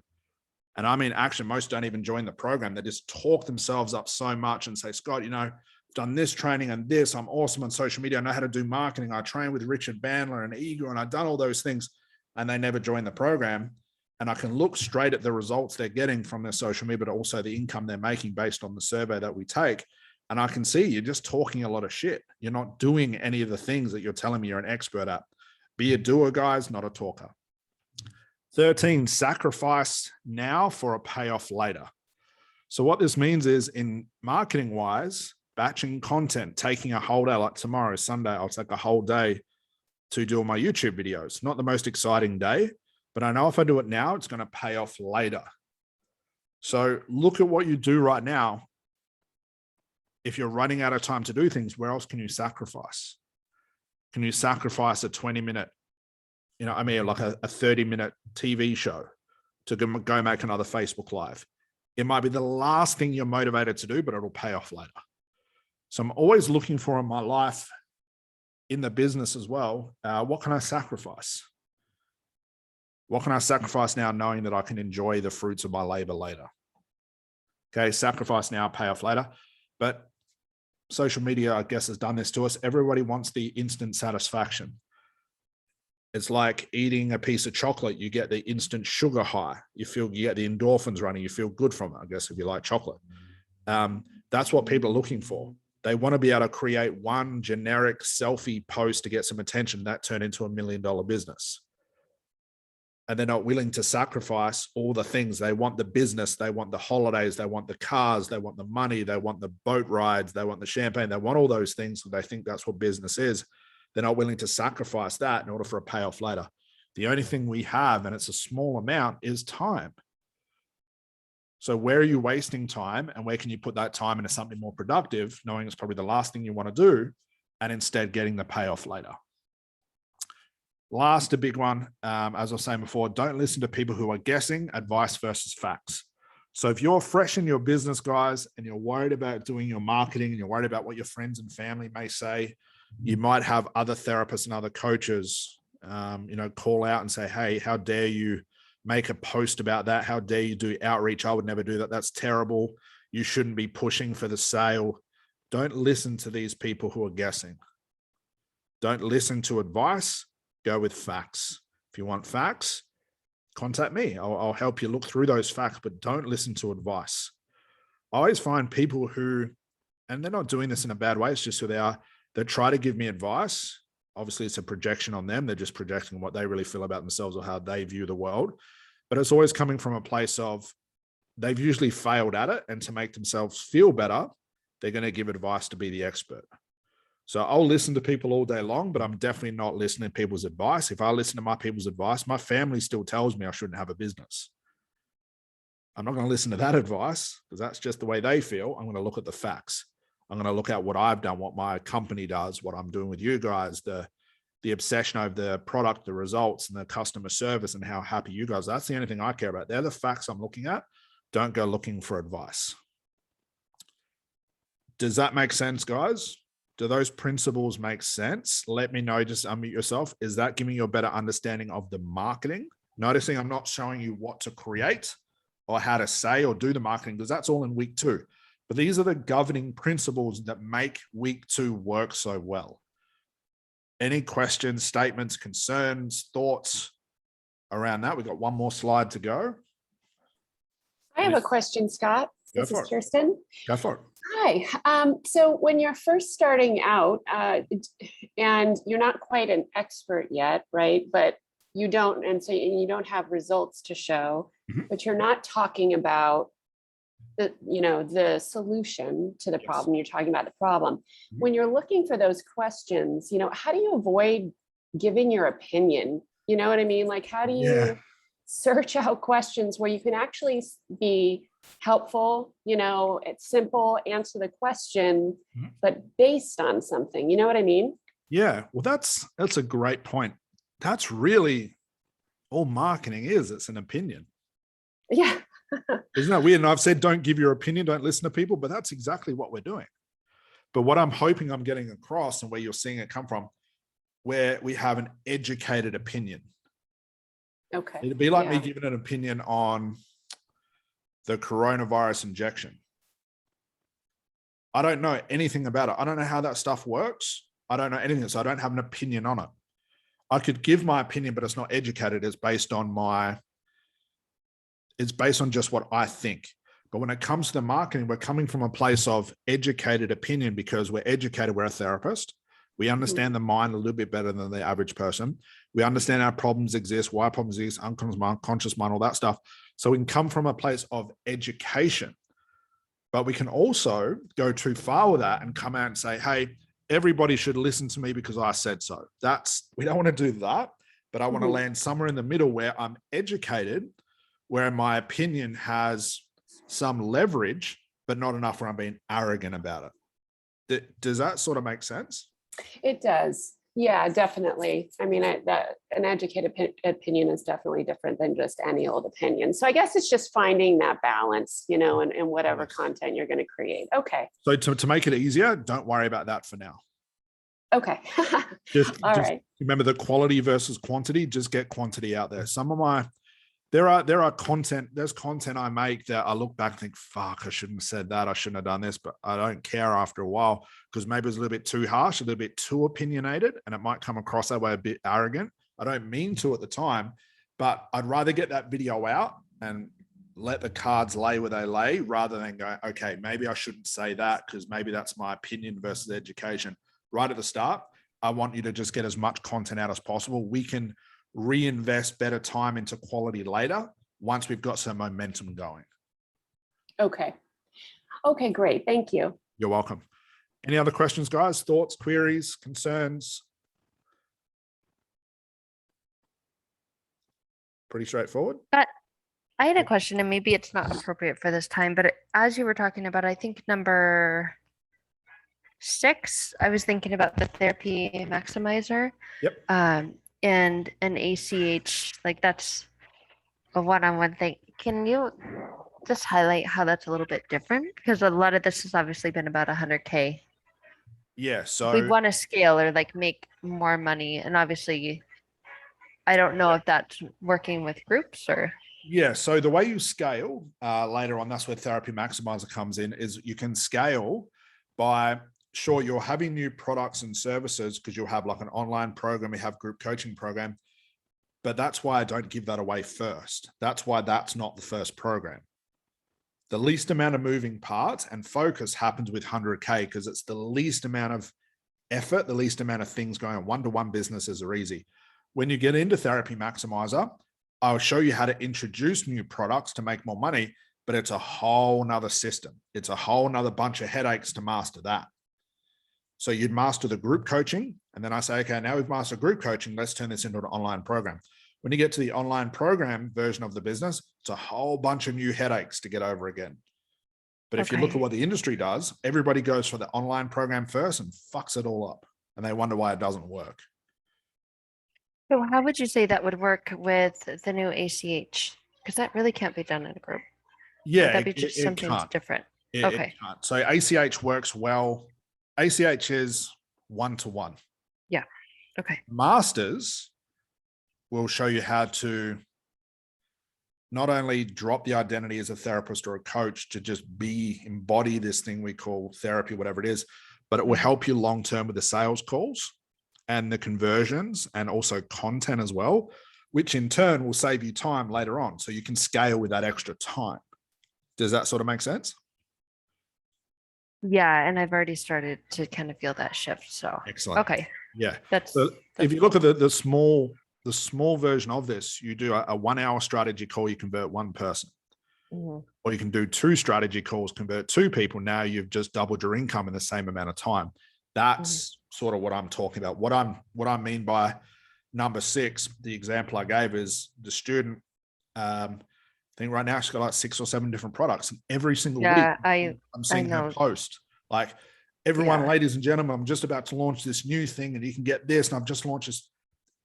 And I mean action, most don't even join the program. They just talk themselves up so much and say, Scott, I've done this training and this, I'm awesome on social media. I know how to do marketing. I train with Richard Bandler and Igor, and I've done all those things, and they never join the program. And I can look straight at the results they're getting from their social media, but also the income they're making based on the survey that we take. And I can see you're just talking a lot of shit. You're not doing any of the things that you're telling me you're an expert at. Be a doer, guys, not a talker. 13, sacrifice now for a payoff later. So what this means is, in marketing wise, batching content, taking a whole day, like tomorrow, Sunday, I'll take a whole day to do my YouTube videos. Not the most exciting day, but I know if I do it now, it's going to pay off later. So look at what you do right now. If you're running out of time to do things, where else can you sacrifice? Can you sacrifice a 20-minute, like a 30-minute TV show to go make another Facebook Live? It might be the last thing you're motivated to do, but it'll pay off later. So I'm always looking for in my life, in the business as well, what can I sacrifice? What can I sacrifice now, knowing that I can enjoy the fruits of my labor later? Okay, sacrifice now, pay off later. But social media, I guess, has done this to us. Everybody wants the instant satisfaction. It's like eating a piece of chocolate. You get the instant sugar high. You get the endorphins running. You feel good from it, I guess, if you like chocolate. That's what people are looking for. They want to be able to create one generic selfie post to get some attention that turn into $1 million business. And they're not willing to sacrifice all the things. They want the business, they want the holidays, they want the cars, they want the money, they want the boat rides, they want the champagne, they want all those things. So they think that's what business is. They're not willing to sacrifice that in order for a payoff later. The only thing we have, and it's a small amount, is time. So where are you wasting time, and where can you put that time into something more productive, knowing it's probably the last thing you want to do, and instead getting the payoff later? Last, a big one, as I was saying before, don't listen to people who are guessing, advice versus facts. So if you're fresh in your business, guys, and you're worried about doing your marketing, and you're worried about what your friends and family may say, you might have other therapists and other coaches, call out and say, hey, how dare you make a post about that? How dare you do outreach? I would never do that. That's terrible. You shouldn't be pushing for the sale. Don't listen to these people who are guessing. Don't listen to advice. Go with facts. If you want facts, contact me. I'll help you look through those facts, but don't listen to advice. I always find people who, and they're not doing this in a bad way, it's just who they are, they try to give me advice. Obviously, it's a projection on them. They're just projecting what they really feel about themselves or how they view the world. But it's always coming from a place of they've usually failed at it, and to make themselves feel better, they're going to give advice to be the expert. So I'll listen to people all day long, but I'm definitely not listening to people's advice. If I listen to my people's advice, my family still tells me I shouldn't have a business. I'm not going to listen to that advice because that's just the way they feel. I'm going to look at the facts. I'm going to look at what I've done, what my company does, what I'm doing with you guys, the obsession over the product, the results, and the customer service, and how happy you guys are. That's the only thing I care about. They're the facts I'm looking at. Don't go looking for advice. Does that make sense, guys? Do those principles make sense? Let me know. Just unmute yourself. Is that giving you a better understanding of the marketing? Noticing I'm not showing you what to create or how to say or do the marketing, because that's all in week 2. But these are the governing principles that make week 2 work so well. Any questions, statements, concerns, thoughts around that? We've got one more slide to go. I have a question, Scott. This is Kirsten. Go for it. Hi. So when you're first starting out and you're not quite an expert yet, right? But you don't, and so you don't have results to show, but you're not talking about the solution to the problem. You're talking about the problem. When you're looking for those questions, how do you avoid giving your opinion? You know what I mean? Like, how do you search out questions where you can actually be helpful, it's simple, answer the question, but based on something, you know what I mean? Yeah, well, that's a great point. That's really all marketing is. It's an opinion. Yeah. Isn't that weird? And I've said, don't give your opinion, don't listen to people, but that's exactly what we're doing. But what I'm hoping I'm getting across, and where you're seeing it come from, where we have an educated opinion. Okay. It'd be like me giving an opinion on the coronavirus injection. I don't know anything about it. I don't know how that stuff works. I don't know anything, so I don't have an opinion on it. I could give my opinion, but it's not educated. It's based on just what I think. But when it comes to the marketing, we're coming from a place of educated opinion because we're educated. We're a therapist. We understand the mind a little bit better than the average person. We understand our problems exist, why problems exist, unconscious mind, all that stuff. So we can come from a place of education, but we can also go too far with that and come out and say, hey, everybody should listen to me because I said so. We don't want to do that, but I want to land somewhere in the middle where I'm educated, where my opinion has some leverage, but not enough where I'm being arrogant about it. Does that sort of make sense? It does. Yeah, definitely. I mean, an educated opinion is definitely different than just any old opinion. So I guess it's just finding that balance, in whatever content you're going to create. Okay. So to make it easier, don't worry about that for now. Okay. just right. Remember the quality versus quantity. Just get quantity out there. There's content I make that I look back and think, fuck, I shouldn't have said that. I shouldn't have done this, but I don't care after a while because maybe it was a little bit too harsh, a little bit too opinionated, and it might come across that way a bit arrogant. I don't mean to at the time, but I'd rather get that video out and let the cards lay where they lay rather than go, okay, maybe I shouldn't say that because maybe that's my opinion versus education. Right at the start, I want you to just get as much content out as possible. We can reinvest better time into quality later once we've got some momentum going. Okay, great. Thank you. You're welcome. Any other questions, guys? Thoughts, queries, concerns? Pretty straightforward. I had a question, and maybe it's not appropriate for this time, but as you were talking about, I think number 6, I was thinking about the therapy maximizer. Yep. And an ACH, like that's a one-on-one thing. Can you just highlight how that's a little bit different? Because a lot of this has obviously been about 100K. Yeah, so we want to scale or like make more money. And obviously, I don't know if that's working with groups or. Yeah, so the way you scale later on, that's where Therapy Maximizer comes in, is you can scale by, sure, you're having new products and services because you'll have like an online program, you have group coaching program, but that's why I don't give that away first. That's why that's not the first program. The least amount of moving parts and focus happens with 100K because it's the least amount of effort, the least amount of things going on. One-to-one businesses are easy. When you get into Therapy Maximizer, I'll show you how to introduce new products to make more money, but it's a whole nother system. It's a whole nother bunch of headaches to master that. So you'd master the group coaching. And then I say, okay, now we've mastered group coaching. Let's turn this into an online program. When you get to the online program version of the business, it's a whole bunch of new headaches to get over again. But if you look at what the industry does, everybody goes for the online program first and fucks it all up. And they wonder why it doesn't work. So how would you say that would work with the new ACH? Because that really can't be done in a group. Yeah, would that be just something different? Okay. So ACH works well. ACH is one-to-one. Yeah. Okay. Masters will show you how to not only drop the identity as a therapist or a coach to just embody this thing we call therapy, whatever it is, but it will help you long-term with the sales calls and the conversions and also content as well, which in turn will save you time later on. So you can scale with that extra time. Does that sort of make sense? Yeah. And I've already started to kind of feel that shift. So, excellent. Okay. Yeah. So if you look at the small version of this, you do a 1 hour strategy call, you convert one person. Or you can do 2 strategy calls, convert 2 people. Now you've just doubled your income in the same amount of time. That's sort of what I'm talking about. What I mean by number 6, the example I gave is the student. I think right now she's got like 6 or 7 different products, and every single week I'm seeing her post like, everyone, ladies and gentlemen, I'm just about to launch this new thing, and you can get this, and I've just launched this.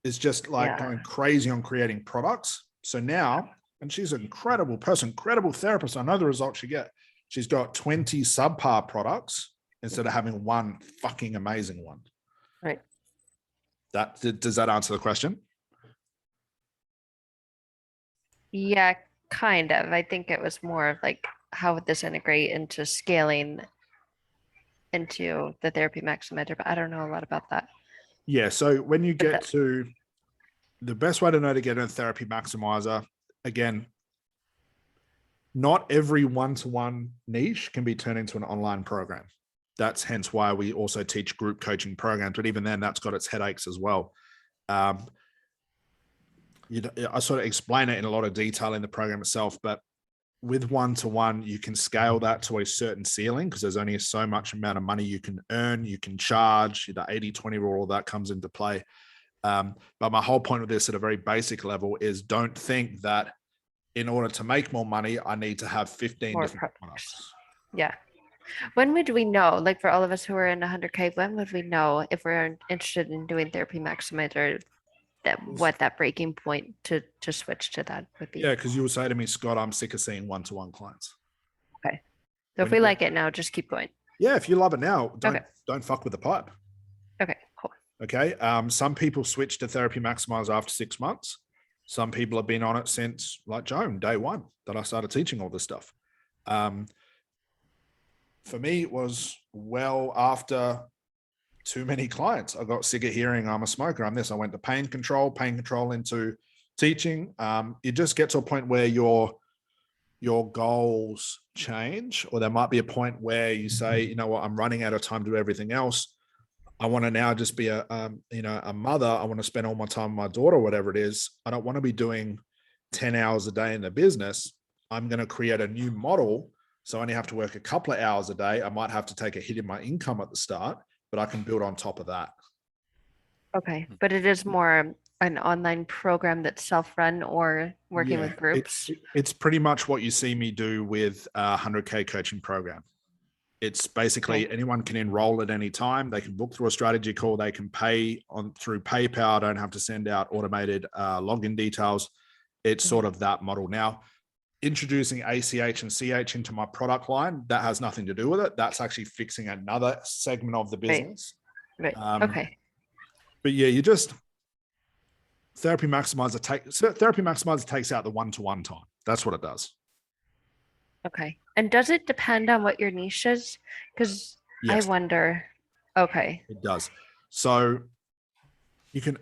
It's just like going crazy on creating products. So now, and she's an incredible person, incredible therapist. I know the results she get. She's got 20 subpar products instead of having one fucking amazing one. Right. Does that answer the question? Yeah, kind of. I think it was more of like, how would this integrate into scaling into the Therapy Maximizer? But I don't know a lot about that. Yeah. So when you get to the best way to know to get in a Therapy Maximizer, again, not every one-to-one niche can be turned into an online program. That's hence why we also teach group coaching programs. But even then, that's got its headaches as well. I sort of explain it in a lot of detail in the program itself, but with one-to-one, you can scale that to a certain ceiling because there's only so much amount of money you can earn, you can charge, the 80-20 rule, all that comes into play. But my whole point of this at a very basic level is don't think that in order to make more money, I need to have 15 different products. Yeah. When would we know, like for all of us who are in 100K, when would we know if we're interested in doing Therapy Maximizer, what that breaking point to switch to that would be? Yeah, because you would say to me, Scott, I'm sick of seeing one-to-one clients. Okay. So if we like it now, just keep going. Yeah, if you love it now, don't fuck with the pipe. Okay, cool. Okay. Some people switch to Therapy Maximizer after 6 months. Some people have been on it since, like Joan, day one that I started teaching all this stuff. For me, it was well after too many clients. I got sick of hearing I'm a smoker, I'm this. I went to pain control into teaching. You just get to a point where your goals change, or there might be a point where you say, you know what, I'm running out of time to do everything else. I want to now just be a mother. I want to spend all my time with my daughter, whatever it is. I don't want to be doing 10 hours a day in the business. I'm going to create a new model. So I only have to work a couple of hours a day. I might have to take a hit in my income at the start, but I can build on top of that. Okay. But it is more an online program that's self-run or working with groups. It's pretty much what you see me do with a 100K coaching program. It's basically anyone can enroll at any time. They can book through a strategy call. They can pay through PayPal. Don't have to send out automated login details. It's sort of that model. Now, introducing ACH and CH into my product line, that has nothing to do with it. That's actually fixing another segment of the business. Right. Okay. But yeah, Therapy Maximizer takes out the one-to-one time. That's what it does. Okay. And does it depend on what your niche is? Because Yes, I wonder. Okay. it does. So you can,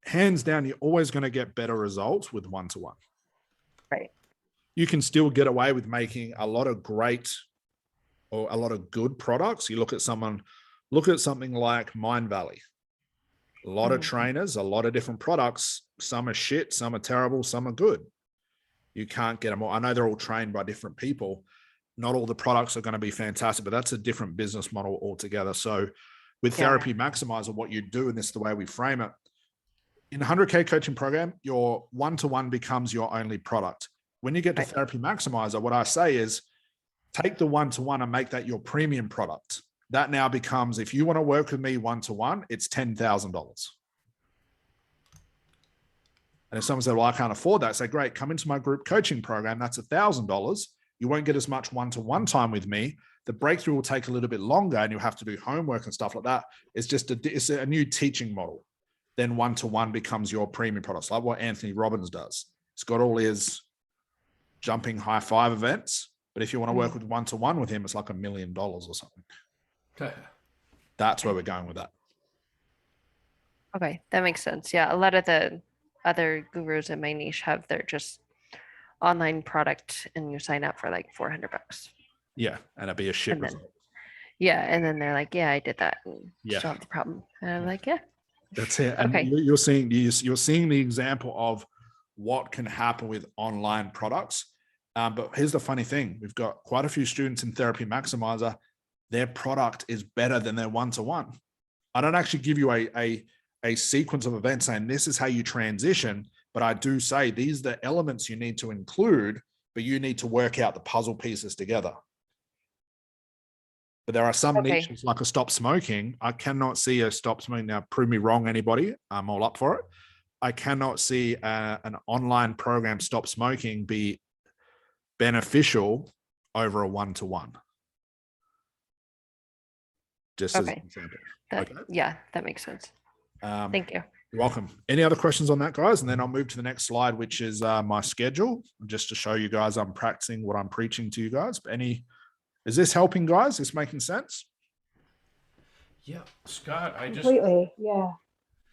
hands down, you're always going to get better results with one-to-one. Right. You can still get away with making a lot of great or a lot of good products. You look at something like Mind Valley. A lot of trainers, a lot of different products. Some are shit, some are terrible, some are good. You can't get them all. I know they're all trained by different people. Not all the products are going to be fantastic, but that's a different business model altogether. So with Therapy Maximizer, what you do, and this is the way we frame it, in the 100K coaching program, your one-to-one becomes your only product. When you get to Therapy Maximizer, what I say is take the one-to-one and make that your premium product. That now becomes, if you want to work with me one-to-one, it's $10,000. And if someone said, well, I can't afford that, I say, great, come into my group coaching program. That's $1,000. You won't get as much one-to-one time with me. The breakthrough will take a little bit longer and you'll have to do homework and stuff like that. It's just it's a new teaching model. Then one-to-one becomes your premium products, like what Anthony Robbins does. He's got all his jumping high five events. But if you want to work with one-to-one with him, it's like $1 million or something. That's where we're going with that. Okay, that makes sense. Yeah, a lot of the other gurus in my niche have their just online product and you sign up for like $400. Yeah, and it'd be a shit And then, result. yeah, and then they're like, yeah, I did that and Yeah. still have the problem. And I'm like, yeah. That's it. And Okay. you're seeing the example of what can happen with online products. But here's the funny thing. We've got quite a few students in Therapy Maximizer. Their product is better than their one-to-one. I don't actually give you a sequence of events saying this is how you transition, but I do say these are the elements you need to include, but you need to work out the puzzle pieces together. But there are some niches like a stop smoking. I cannot see a stop smoking. Now, prove me wrong, anybody. I'm all up for it. I cannot see an online program, stop smoking, be beneficial over a one-to-one. Just as an example. Yeah, that makes sense. Thank you. You're welcome. Any other questions on that, guys? And then I'll move to the next slide, which is my schedule, just to show you guys I'm practicing what I'm preaching to you guys. But is this helping, guys? Is this making sense? Yeah, Scott, Completely. Yeah.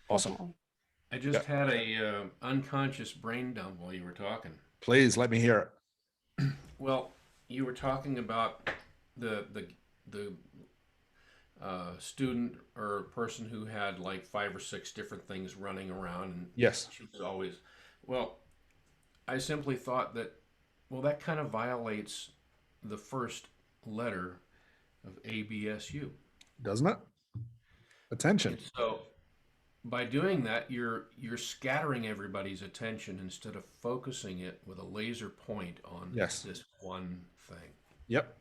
Awesome. I just had a unconscious brain dump while you were talking. Please let me hear it. Well, you were talking about the student or person who had like 5 or 6 different things running around. And yes, she was always, well, I simply thought that, well, that kind of violates the first letter of ABSU, doesn't it? Attention. And so by doing that, you're scattering everybody's attention instead of focusing it with a laser point on this one thing. Yep.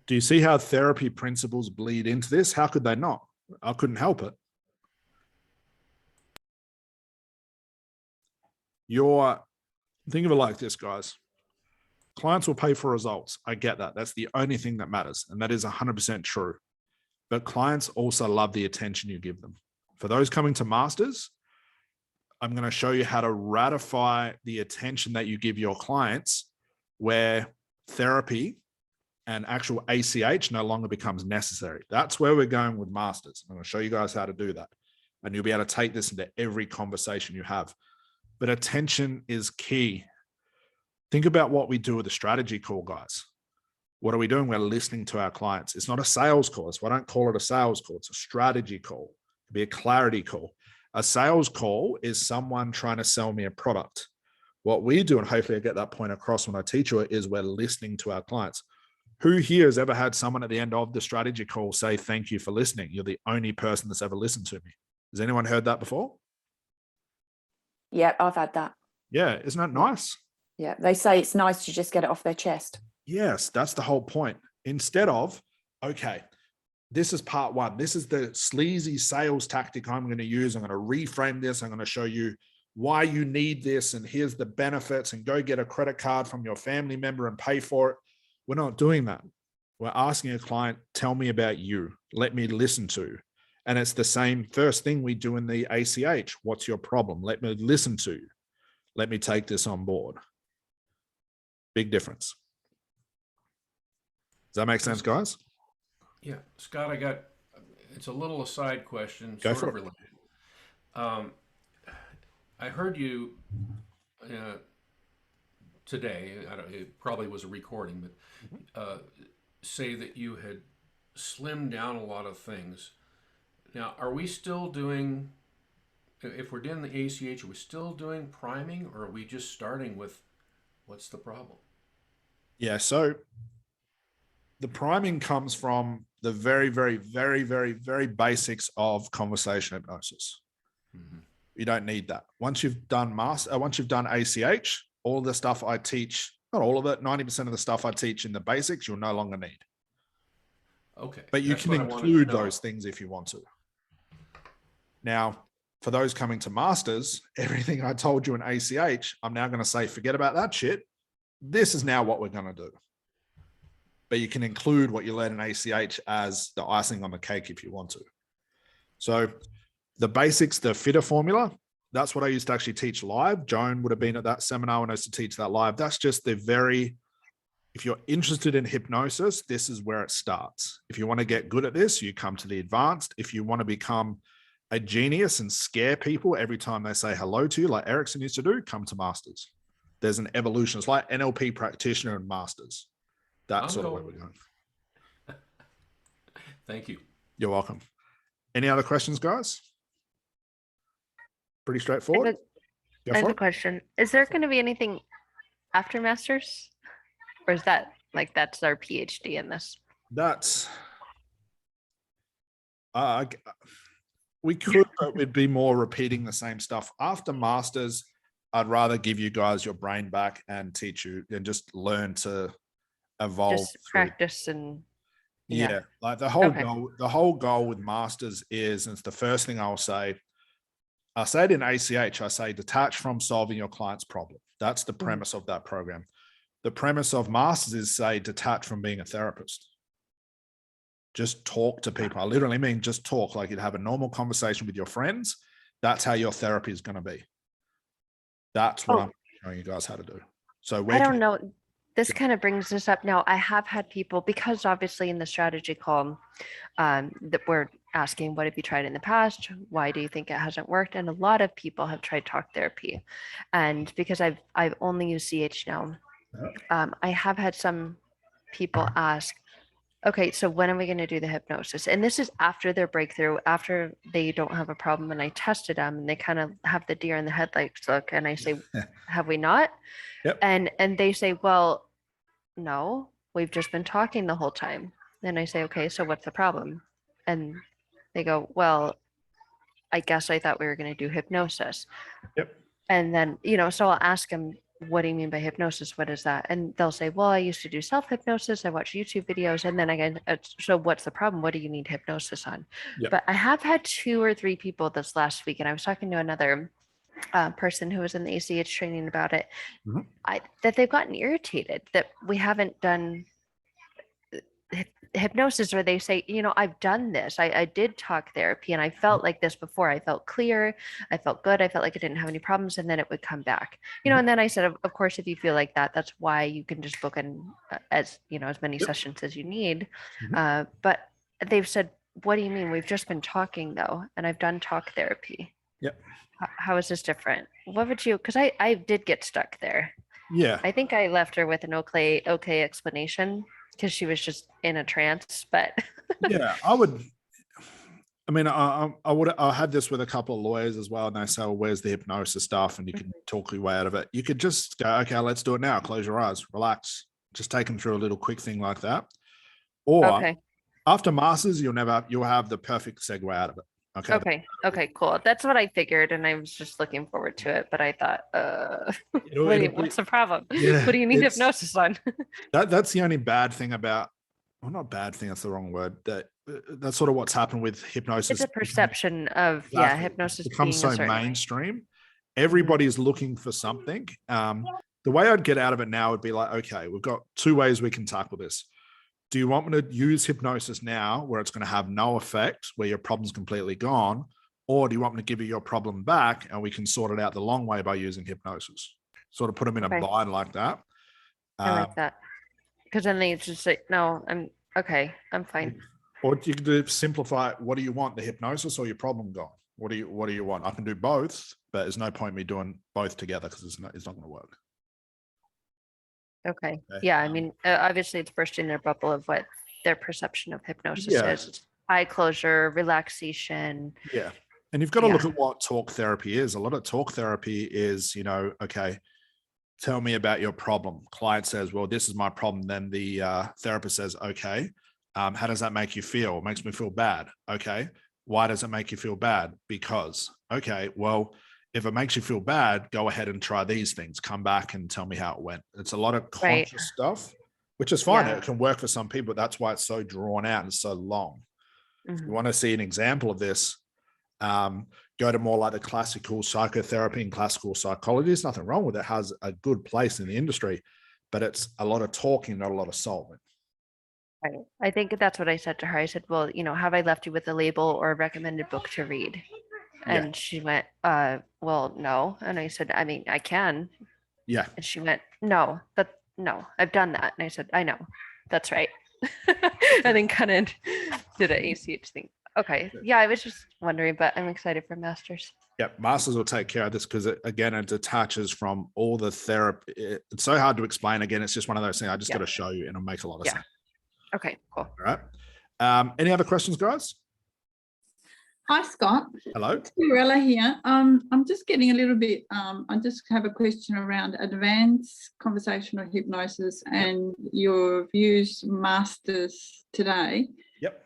Do you see how therapy principles bleed into this? How could they not? I couldn't help it. Think of it like this, guys. Clients will pay for results. I get that. That's the only thing that matters. And that is 100% true. But clients also love the attention you give them. For those coming to masters, I'm going to show you how to ratify the attention that you give your clients, where therapy and actual ACH no longer becomes necessary. That's where we're going with masters. I'm going to show you guys how to do that. And you'll be able to take this into every conversation you have. But attention is key. Think about what we do with a strategy call, guys. What are we doing? We're listening to our clients. It's not a sales call. So I don't call it a sales call. It's a strategy call. It'd be a clarity call. A sales call is someone trying to sell me a product. What we do, and hopefully I get that point across when I teach you, is we're listening to our clients. Who here has ever had someone at the end of the strategy call say, thank you for listening? You're the only person that's ever listened to me. Has anyone heard that before? Yeah, I've had that. Yeah, isn't that nice? Yeah, they say it's nice to just get it off their chest. Yes, that's the whole point. Instead of, okay, this is part one. This is the sleazy sales tactic I'm going to use. I'm going to reframe this. I'm going to show you why you need this. And here's the benefits, and go get a credit card from your family member and pay for it. We're not doing that. We're asking a client, tell me about you. Let me listen to. And it's the same first thing we do in the ACH. What's your problem? Let me listen to you. Let me take this on board. Big difference. Does that make sense, guys? Yeah, Scott, it's a little aside question, Go sort for of it. related. I heard you today, it probably was a recording, but say that you had slimmed down a lot of things. Now, are we still doing, if we're doing the ACH, are we still doing priming, or are we just starting with what's the problem? Yeah, so the priming comes from the very, very, very, very, very basics of conversation hypnosis. Mm-hmm. You don't need that. Once you've done ACH, all the stuff I teach, not all of it, 90% of the stuff I teach in the basics, you'll no longer need. Okay. But you can include those things if you want to. Now, for those coming to masters, everything I told you in ACH, I'm now going to say, forget about that shit. This is now what we're going to do. But you can include what you learn in ACH as the icing on the cake if you want to. So the basics, the fitter formula, that's what I used to actually teach live. Joan would have been at that seminar when I used to teach that live. That's just if you're interested in hypnosis, this is where it starts. If you want to get good at this, you come to the advanced. If you want to become a genius and scare people every time they say hello to you, like Erickson used to do, come to masters. There's an evolution. It's like NLP practitioner and masters. That's sort of where we're going. Thank you. You're welcome. Any other questions, guys? Pretty straightforward. I have a question. Is there going to be anything after masters, or is that like that's our PhD in this? That's we could, but it'd be more repeating the same stuff. After masters, I'd rather give you guys your brain back and teach you and just learn to evolve. Just practice and yeah, like the whole goal with masters is, and it's the first thing I say it in ACH, I say detach from solving your client's problem. That's the premise of that program. The premise of masters is say detach from being a therapist. Just talk to people. I literally mean just talk, like you'd have a normal conversation with your friends. That's how your therapy is going to be. That's what I'm showing you guys how to do. So I don't know. This kind of brings this up now. I have had people, because obviously in the strategy call that we're asking, what have you tried in the past? Why do you think it hasn't worked? And a lot of people have tried talk therapy. And because I've only used CH now, I have had some people ask, okay, so when are we going to do the hypnosis? And this is after their breakthrough, after they don't have a problem. And I tested them and they kind of have the deer in the headlights look. And I say, have we not? Yep. And they say, well, no, we've just been talking the whole time. Then I say, okay, so what's the problem? And they go, well, I guess I thought we were going to do hypnosis. Yep. And then, so I'll ask them, what do you mean by hypnosis? What is that? And they'll say, well, I used to do self-hypnosis. I watch YouTube videos. And then again, so what's the problem? What do you need hypnosis on? Yep. But I have had 2 or 3 people this last week, and I was talking to another person who was in the ACH training about it, that they've gotten irritated that we haven't done hypnosis, or they say, I've done this. I did talk therapy and I felt like this before. I felt clear. I felt good. I felt like I didn't have any problems. And then it would come back, and then I said, of course, if you feel like that, that's why you can just book in as many sessions as you need. But they've said, what do you mean? We've just been talking though. And I've done talk therapy. Yep. How is this different? What would you, because I did get stuck there. Yeah. I think I left her with an okay explanation because she was just in a trance, but yeah, I had this with a couple of lawyers as well. And they say, well, where's the hypnosis stuff? And you can talk your way out of it. You could just go, okay, let's do it now. Close your eyes, relax. Just take them through a little quick thing like that. Or after masters, you'll have the perfect segue out of it. Okay, cool. That's what I figured, and I was just looking forward to it. But I thought, what's the problem? Yeah, what do you need hypnosis on? That's the only bad thing about, well, not bad thing, that's the wrong word. That's sort of what's happened with hypnosis. It's a perception of hypnosis becomes so mainstream. Everybody's looking for something. The way I'd get out of it now would be like, okay, we've got 2 ways we can tackle this. Do you want me to use hypnosis now where it's going to have no effect, where your problem's completely gone? Or do you want me to give you your problem back and we can sort it out the long way by using hypnosis? Sort of put them in a bind like that. I like that. Because then they just say, no, I'm fine. Or you can do simplify. What do you want? The hypnosis or your problem gone? What do you want? I can do both, but there's no point me doing both together because it's not going to work. Okay. Yeah. I mean, obviously it's bursting their bubble of what their perception of hypnosis is. Eye closure, relaxation. Yeah. And you've got to look at what talk therapy is. A lot of talk therapy is, okay, tell me about your problem. Client says, well, this is my problem. Then the therapist says, okay, how does that make you feel? It makes me feel bad. Okay. Why does it make you feel bad? Because, okay, well, if it makes you feel bad, go ahead and try these things. Come back and tell me how it went. It's a lot of conscious stuff, which is fine. It can work for some people, but that's why it's so drawn out and so long. If you want to see an example of this, go to more like the classical psychotherapy and classical psychology. There's nothing wrong with it. It has a good place in the industry, but it's a lot of talking, not a lot of solving. Right. I think that's what I said to her. I said, well, have I left you with a label or a recommended book to read? And she went, well, no. And I said, I mean, I can. Yeah. And she went, no, I've done that. And I said, I know, that's right. And then kind of did an ACH thing. Okay. Yeah, I was just wondering, but I'm excited for Masters. Yeah, Masters will take care of this because, it detaches from all the therapy. It's so hard to explain. Again, it's just one of those things I just got to show you and it'll make a lot of sense. Okay, cool. All right. Any other questions, guys? Hi, Scott. Hello. Rella here. I'm just getting a little bit, I just have a question around advanced conversational hypnosis and your views Masters today. Yep.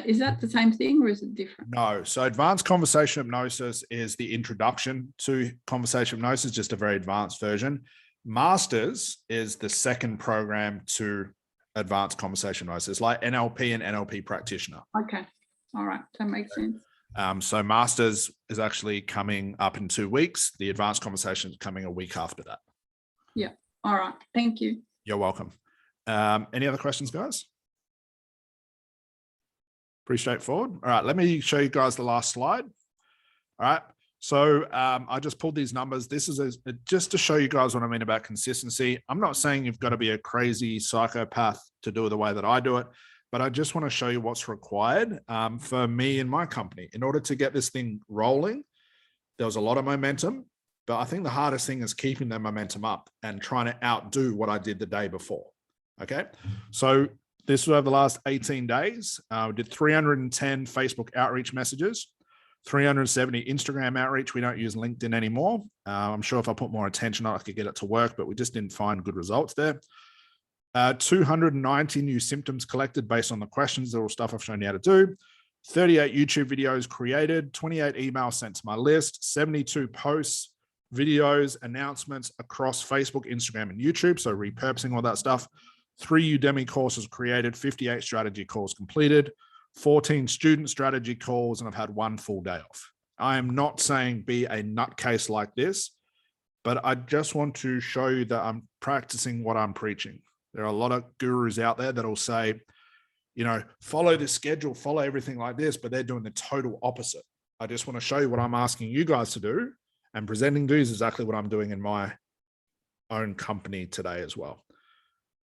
Is that the same thing or is it different? No. So advanced conversation hypnosis is the introduction to conversation hypnosis, just a very advanced version. Masters is the second program to advanced conversation hypnosis, like NLP and NLP practitioner. Okay. All right. That makes sense. So Masters is actually coming up in 2 weeks. The advanced conversation is coming a week after that. Yeah. All right. Thank you. You're welcome. Any other questions, guys? Pretty straightforward. All right. Let me show you guys the last slide. All right. So I just pulled these numbers. This is just to show you guys what I mean about consistency. I'm not saying you've got to be a crazy psychopath to do it the way that I do it, but I just want to show you what's required for me and my company. In order to get this thing rolling, there was a lot of momentum, but I think the hardest thing is keeping the momentum up and trying to outdo what I did the day before. Okay. So this was over the last 18 days. We did 310 Facebook outreach messages, 370 Instagram outreach. We don't use LinkedIn anymore. I'm sure if I put more attention on it, I could get it to work, but we just didn't find good results there. 290 new symptoms collected based on the questions, the all stuff I've shown you how to do. 38 YouTube videos created, 28 emails sent to my list, 72 posts, videos, announcements across Facebook, Instagram, and YouTube. So repurposing all that stuff. 3 Udemy courses created, 58 strategy calls completed, 14 student strategy calls, and I've had 1 full day off. I am not saying be a nutcase like this, but I just want to show you that I'm practicing what I'm preaching. There are a lot of gurus out there that will say, follow this schedule, follow everything like this, but they're doing the total opposite. I just want to show you what I'm asking you guys to do, and presenting to you is exactly what I'm doing in my own company today as well.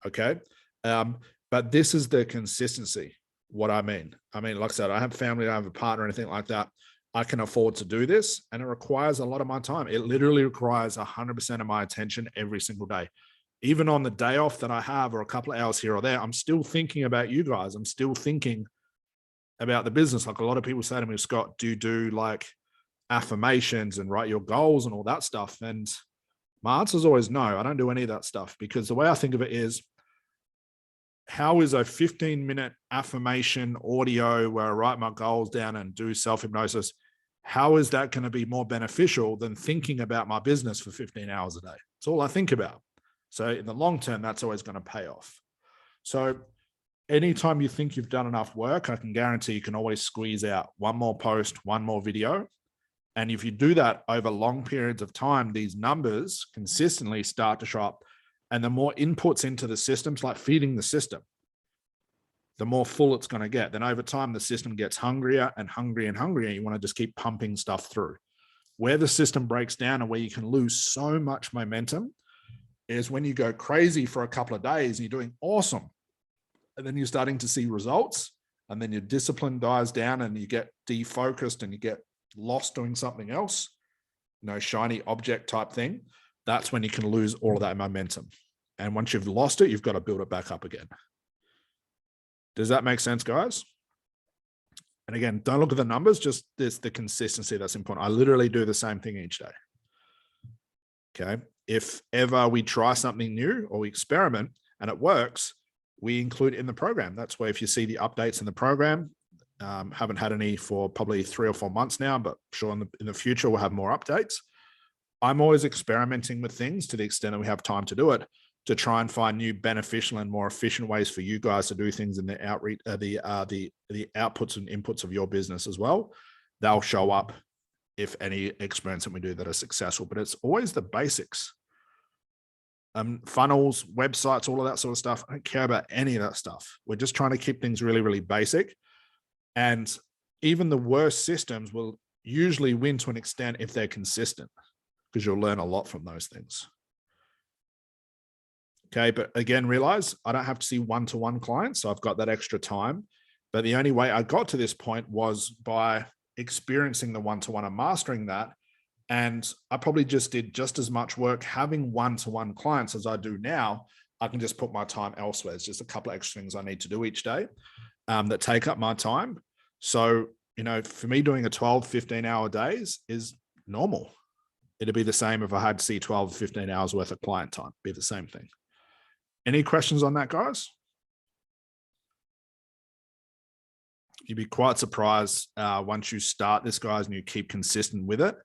Okay. But this is the consistency. What I mean, like I said, I have family, I have a partner, anything like that. I can afford to do this, and it requires a lot of my time. It literally requires 100% of my attention every single day. Even on the day off that I have, or a couple of hours here or there, I'm still thinking about you guys. I'm still thinking about the business. Like a lot of people say to me, Scott, do you do like affirmations and write your goals and all that stuff? And my answer is always no, I don't do any of that stuff, because the way I think of it is, how is a 15-minute affirmation audio where I write my goals down and do self-hypnosis, how is that going to be more beneficial than thinking about my business for 15 hours a day? It's all I think about. So in the long term, that's always going to pay off. So anytime you think you've done enough work, I can guarantee you can always squeeze out 1 more post, 1 more video. And if you do that over long periods of time, these numbers consistently start to show up. And the more inputs into the systems, like feeding the system, the more full it's going to get. Then over time, the system gets hungrier and hungrier and hungrier. You want to just keep pumping stuff through. Where the system breaks down and where you can lose so much momentum is when you go crazy for a couple of days and you're doing awesome. And then you're starting to see results and then your discipline dies down and you get defocused and you get lost doing something else, shiny object type thing, that's when you can lose all of that momentum. And once you've lost it, you've got to build it back up again. Does that make sense, guys? And again, don't look at the numbers, just the consistency that's important. I literally do the same thing each day. Okay. If ever we try something new or we experiment and it works, we include it in the program. That's where if you see the updates in the program, haven't had any for probably 3 or 4 months now, but sure in the future we'll have more updates. I'm always experimenting with things to the extent that we have time to do it, to try and find new beneficial and more efficient ways for you guys to do things in the outreach, the outputs and inputs of your business as well. They'll show up if any experiments that we do that are successful, but it's always the basics. Funnels, websites, all of that sort of stuff. I don't care about any of that stuff. We're just trying to keep things really, really basic. And even the worst systems will usually win to an extent if they're consistent, because you'll learn a lot from those things. Okay, but again, realize I don't have to see one-to-one clients, so I've got that extra time. But the only way I got to this point was by experiencing the one-to-one and mastering that. And I probably just did just as much work having one-to-one clients as I do now. I can just put my time elsewhere. It's just a couple of extra things I need to do each day that take up my time. So, for me, doing a 12, 15-hour days is normal. It'd be the same if I had to see 12, 15 hours worth of client time. Be the same thing. Any questions on that, guys? You'd be quite surprised once you start this, guys, and you keep consistent with it.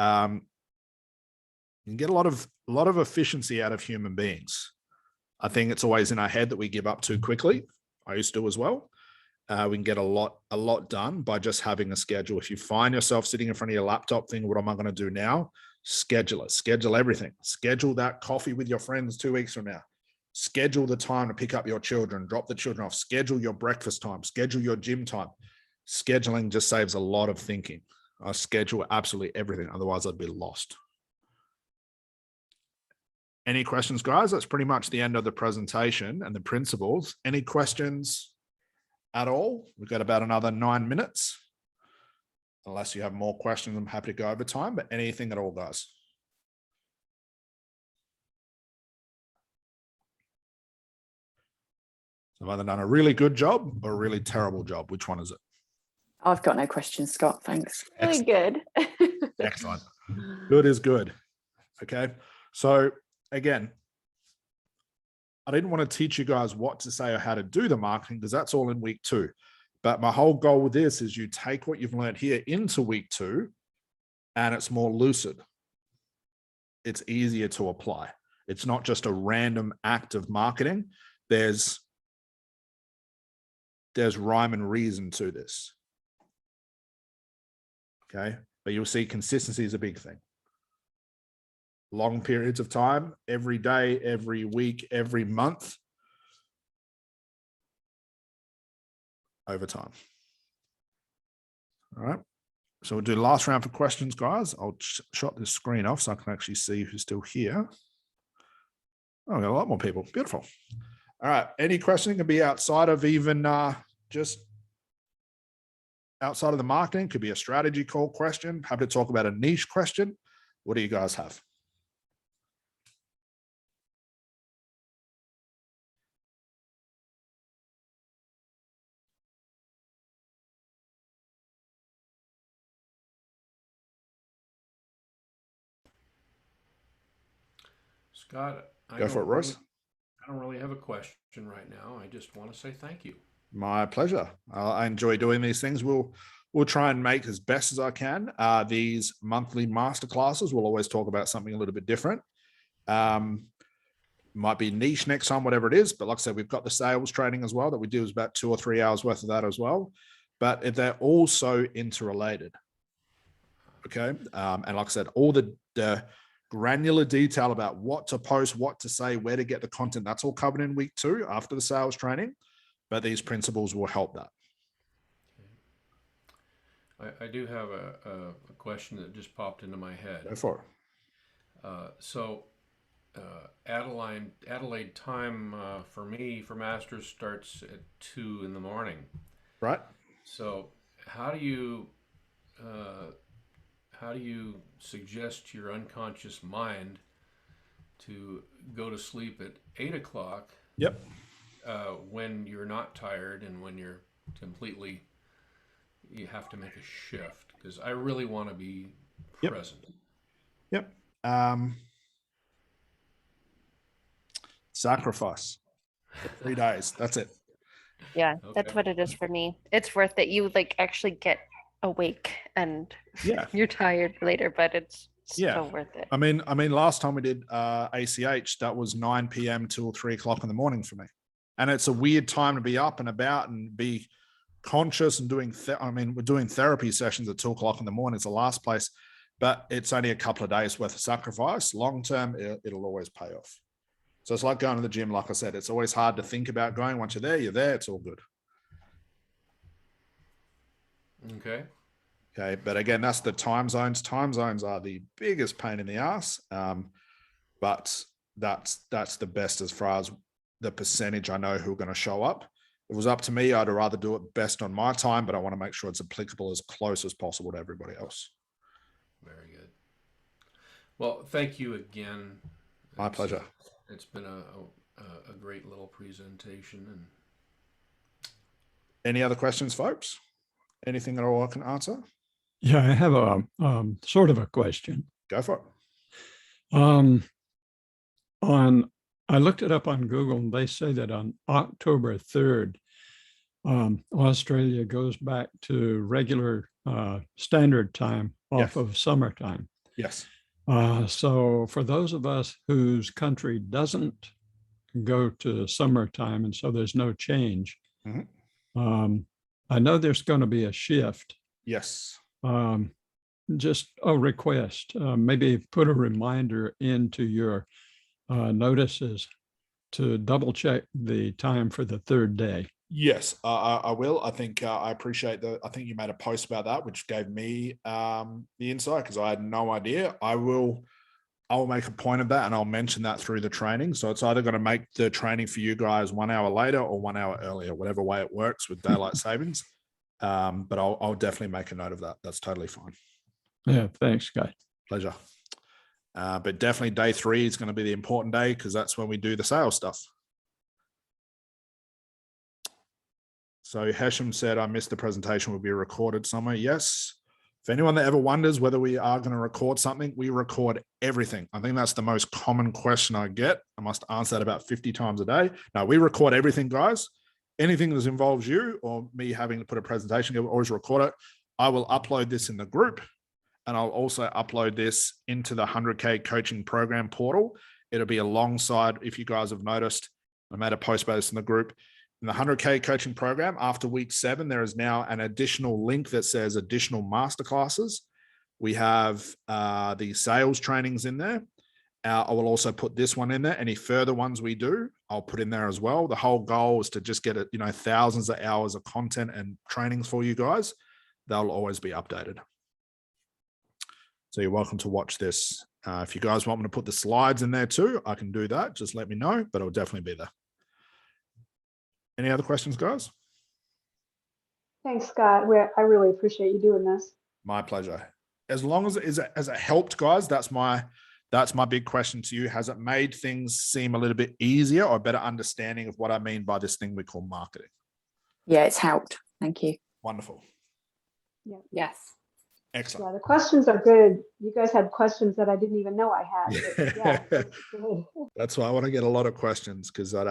You can get a lot of efficiency out of human beings. I think it's always in our head that we give up too quickly. I used to as well. We can get a lot done by just having a schedule. If you find yourself sitting in front of your laptop thinking, what am I going to do now? Schedule it. Schedule everything. Schedule that coffee with your friends 2 weeks from now. Schedule the time to pick up your children, drop the children off. Schedule your breakfast time. Schedule your gym time. Scheduling just saves a lot of thinking. I schedule absolutely everything. Otherwise, I'd be lost. Any questions, guys? That's pretty much the end of the presentation and the principles. Any questions at all? We've got about another 9 minutes. Unless you have more questions, I'm happy to go over time, but anything at all, guys. I've either done a really good job or a really terrible job. Which one is it? I've got no questions, Scott. Thanks. Really good. Excellent. Good is good. Okay. So again, I didn't want to teach you guys what to say or how to do the marketing because that's all in week 2. But my whole goal with this is you take what you've learned here into week 2 and it's more lucid. It's easier to apply. It's not just a random act of marketing. There's rhyme and reason to this. Okay. But you'll see consistency is a big thing. Long periods of time, every day, every week, every month, over time. All right. So we'll do the last round for questions, guys. I'll shut this screen off so I can actually see who's still here. Oh, we got a lot more people. Beautiful. All right. Any question can be outside of even just outside of the marketing. Could be a strategy call question. Happy to talk about a niche question. What do you guys have? Scott, Go for it, Royce. I don't really have a question right now. I just want to say thank you. My pleasure. I enjoy doing these things. We'll try and make as best as I can. These monthly masterclasses, we'll always talk about something a little bit different. Might be niche next time, whatever it is. But like I said, we've got the sales training as well that we do is about 2 or 3 hours worth of that as well. But they're all so interrelated. Okay. And like I said, all the granular detail about what to post, what to say, where to get the content, that's all covered in week 2 after the sales training. But these principles will help that. I do have a question that just popped into my head. Go for it. Adelaide time for me for Masters starts at 2 in the morning. Right. So how do you suggest your unconscious mind to go to sleep at 8 o'clock? Yep. When you're not tired and when you're completely, you have to make a shift, because I really want to be present. Yep. Sacrifice for 3 days. That's it. Yeah, that's what it is for me. It's worth it. You like actually get awake and you're tired later, but it's so worth it. I mean, last time we did ACH, that was 9 p.m. till 3 o'clock in the morning for me. And it's a weird time to be up and about and be conscious and doing, we're doing therapy sessions at 2 o'clock in the morning. It's the last place, but it's only a couple of days worth of sacrifice. Long term, it'll always pay off. So it's like going to the gym. Like I said, it's always hard to think about going. Once you're there, it's all good. Okay. Okay. But again, that's the time zones. Time zones are the biggest pain in the ass. But that's the best as far as the percentage I know who are going to show up. If it was up to me, I'd rather do it best on my time, but I want to make sure it's applicable as close as possible to everybody else. Very good. Well, thank you again. My pleasure. It's been a great little presentation. And any other questions, folks? Anything at all I can answer? Yeah, I have a sort of a question. Go for it. I looked it up on Google, and they say that on October 3rd, Australia goes back to regular standard time off of summertime. Yes. So for those of us whose country doesn't go to summertime, and so there's no change, I know there's going to be a shift. Yes. Just a request, maybe put a reminder into your notices to double check the time for the third day. Yes, I will. I think I appreciate I think you made a post about that, which gave me the insight, because I had no idea. I will make a point of that, and I'll mention that through the training. So it's either going to make the training for you guys 1 hour later or 1 hour earlier, whatever way it works with daylight savings. But I'll definitely make a note of that. That's totally fine. Yeah, thanks, Guy. Pleasure. But definitely day 3 is going to be the important day, because that's when we do the sales stuff. So Hesham said, I missed the presentation, will be recorded somewhere. Yes. For anyone that ever wonders whether we are going to record something, we record everything. I think that's the most common question I get. I must answer that about 50 times a day. No, we record everything, guys. Anything that involves you or me having to put a presentation, we'll always record it. I will upload this in the group, and I'll also upload this into the 100K coaching program portal. It'll be alongside, if you guys have noticed, I made a post about this in the group. In the 100K coaching program, after week 7, there is now an additional link that says additional masterclasses. We have the sales trainings in there. I will also put this one in there. Any further ones we do, I'll put in there as well. The whole goal is to just get thousands of hours of content and trainings for you guys. They'll always be updated. So you're welcome to watch this. If you guys want me to put the slides in there too, I can do that. Just let me know, but it'll definitely be there. Any other questions, guys? Thanks, Scott. I really appreciate you doing this. My pleasure. As long as it helped, guys, that's my big question to you. Has it made things seem a little bit easier or better understanding of what I mean by this thing we call marketing? Yeah, it's helped. Thank you. Wonderful. Yeah. Yes. Excellent. Yeah, the questions are good. You guys had questions that I didn't even know I had. But yeah, it's good. That's why I want to get a lot of questions, because that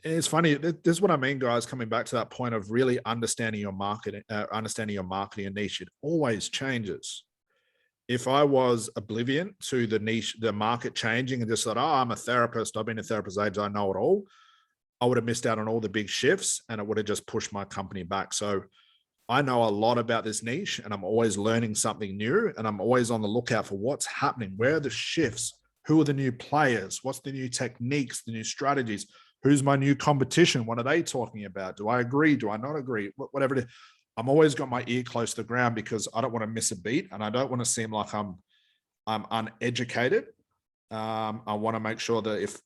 it's funny. This is what I mean, guys. Coming back to that point of really understanding your marketing, and niche, it always changes. If I was oblivious to the niche, the market changing, and just thought, oh, I'm a therapist, I've been a therapist age, I know it all, I would have missed out on all the big shifts, and it would have just pushed my company back. So I know a lot about this niche, and I'm always learning something new, and I'm always on the lookout for what's happening. Where are the shifts? Who are the new players? What's the new techniques, the new strategies? Who's my new competition? What are they talking about? Do I agree? Do I not agree? Whatever it is. I'm always got my ear close to the ground, because I don't want to miss a beat, and I don't want to seem like I'm uneducated. I want to make sure that if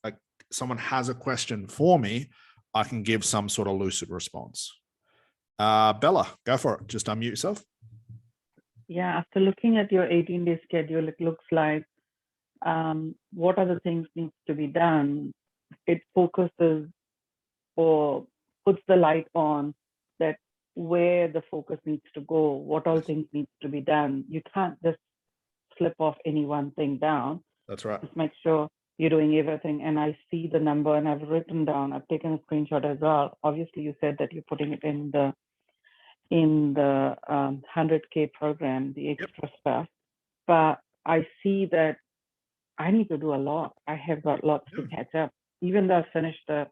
someone has a question for me, I can give some sort of lucid response. Bella, go for it. Just unmute yourself. Yeah, after looking at your 18-day schedule, it looks like what other things needs to be done. It focuses or puts the light on that where the focus needs to go, what all things needs to be done. You can't just slip off any one thing down. That's right. Just make sure you're doing everything. And I see the number and I've written down, I've taken a screenshot as well. Obviously, you said that you're putting it in the 100K program, the extra stuff. But I see that I need to do a lot. I have got lots to catch up. Even though I finished the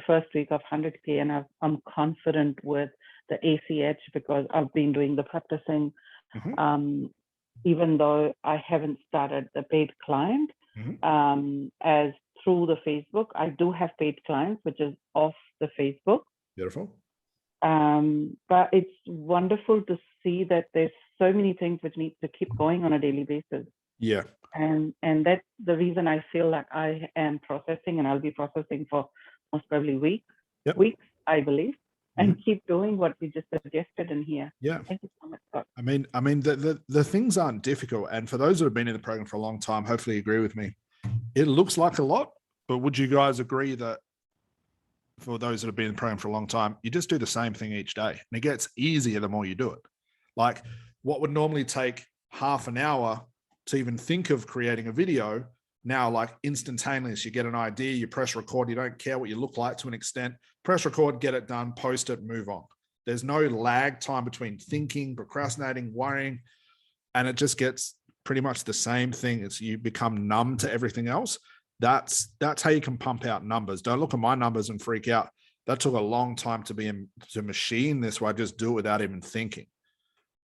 first week of 100K and I'm confident with the ACH because I've been doing the practicing. Even though I haven't started the paid client as through the Facebook, I do have paid clients, which is off the Facebook. Beautiful. But it's wonderful to see that there's so many things which need to keep going on a daily basis. Yeah. And that's the reason I feel like I am processing, and I'll be processing for most probably weeks, I believe, and keep doing what we just suggested in here. Yeah. Thank you so much, Scott. I mean, the things aren't difficult. And for those that have been in the program for a long time, hopefully you agree with me. It looks like a lot, but would you guys agree that for those that have been in the program for a long time, you just do the same thing each day and it gets easier the more you do it. Like what would normally take half an hour to even think of creating a video, now like instantaneous, you get an idea, you press record, you don't care what you look like to an extent, press record, get it done, post it, move on. There's no lag time between thinking, procrastinating, worrying, and it just gets pretty much the same thing. It's you become numb to everything else. That's how you can pump out numbers. Don't look at my numbers and freak out. That took a long time to machine this where I just do it without even thinking.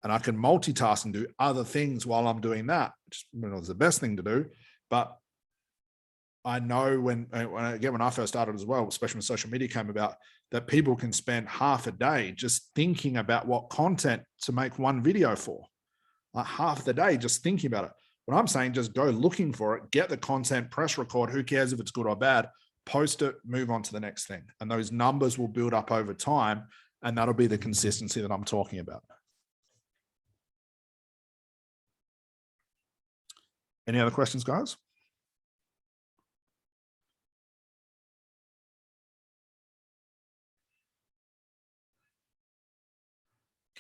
And I can multitask and do other things while I'm doing that, which is the best thing to do. But I know when I first started as well, especially when social media came about, that people can spend half a day just thinking about what content to make one video for. Like half the day just thinking about it. What I'm saying, just go looking for it, get the content, press record. Who cares if it's good or bad? Post it, move on to the next thing. And those numbers will build up over time. And that'll be the consistency that I'm talking about. Any other questions, guys?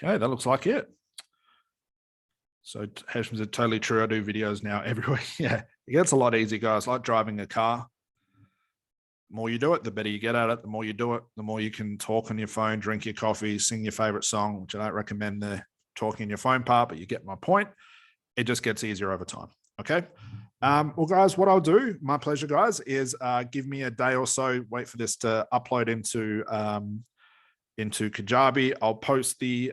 Okay, that looks like it. So Hashim said, totally true. I do videos now everywhere. Yeah, it gets a lot easier, guys. Like driving a car. The more you do it, the better you get at it. The more you do it, the more you can talk on your phone, drink your coffee, sing your favorite song, which I don't recommend the talking in your phone part, but you get my point. It just gets easier over time. Okay. Well, guys, what I'll do, my pleasure, guys, is give me a day or so, wait for this to upload into Kajabi. I'll post the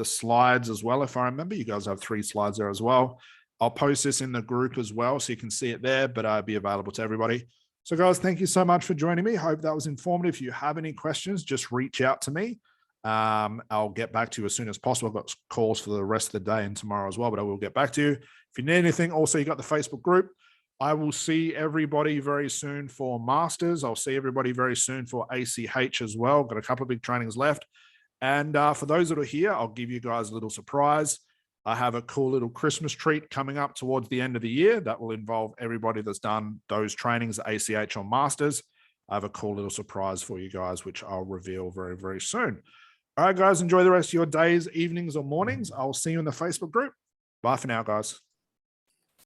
slides as well. If I remember, you guys have 3 slides there as well. I'll post this in the group as well, so you can see it there, but I'll be available to everybody. So guys, thank you so much for joining me. Hope that was informative. If you have any questions, just reach out to me. I'll get back to you as soon as possible. I've got calls for the rest of the day and tomorrow as well, but I will get back to you. If you need anything, also you got the Facebook group. I will see everybody very soon for Masters. I'll see everybody very soon for ACH as well. Got a couple of big trainings left. And for those that are here, I'll give you guys a little surprise. I have a cool little Christmas treat coming up towards the end of the year that will involve everybody that's done those trainings, ACH or Masters. I have a cool little surprise for you guys, which I'll reveal very, very soon. All right, guys, enjoy the rest of your days, evenings, or mornings. I'll see you in the Facebook group. Bye for now, guys.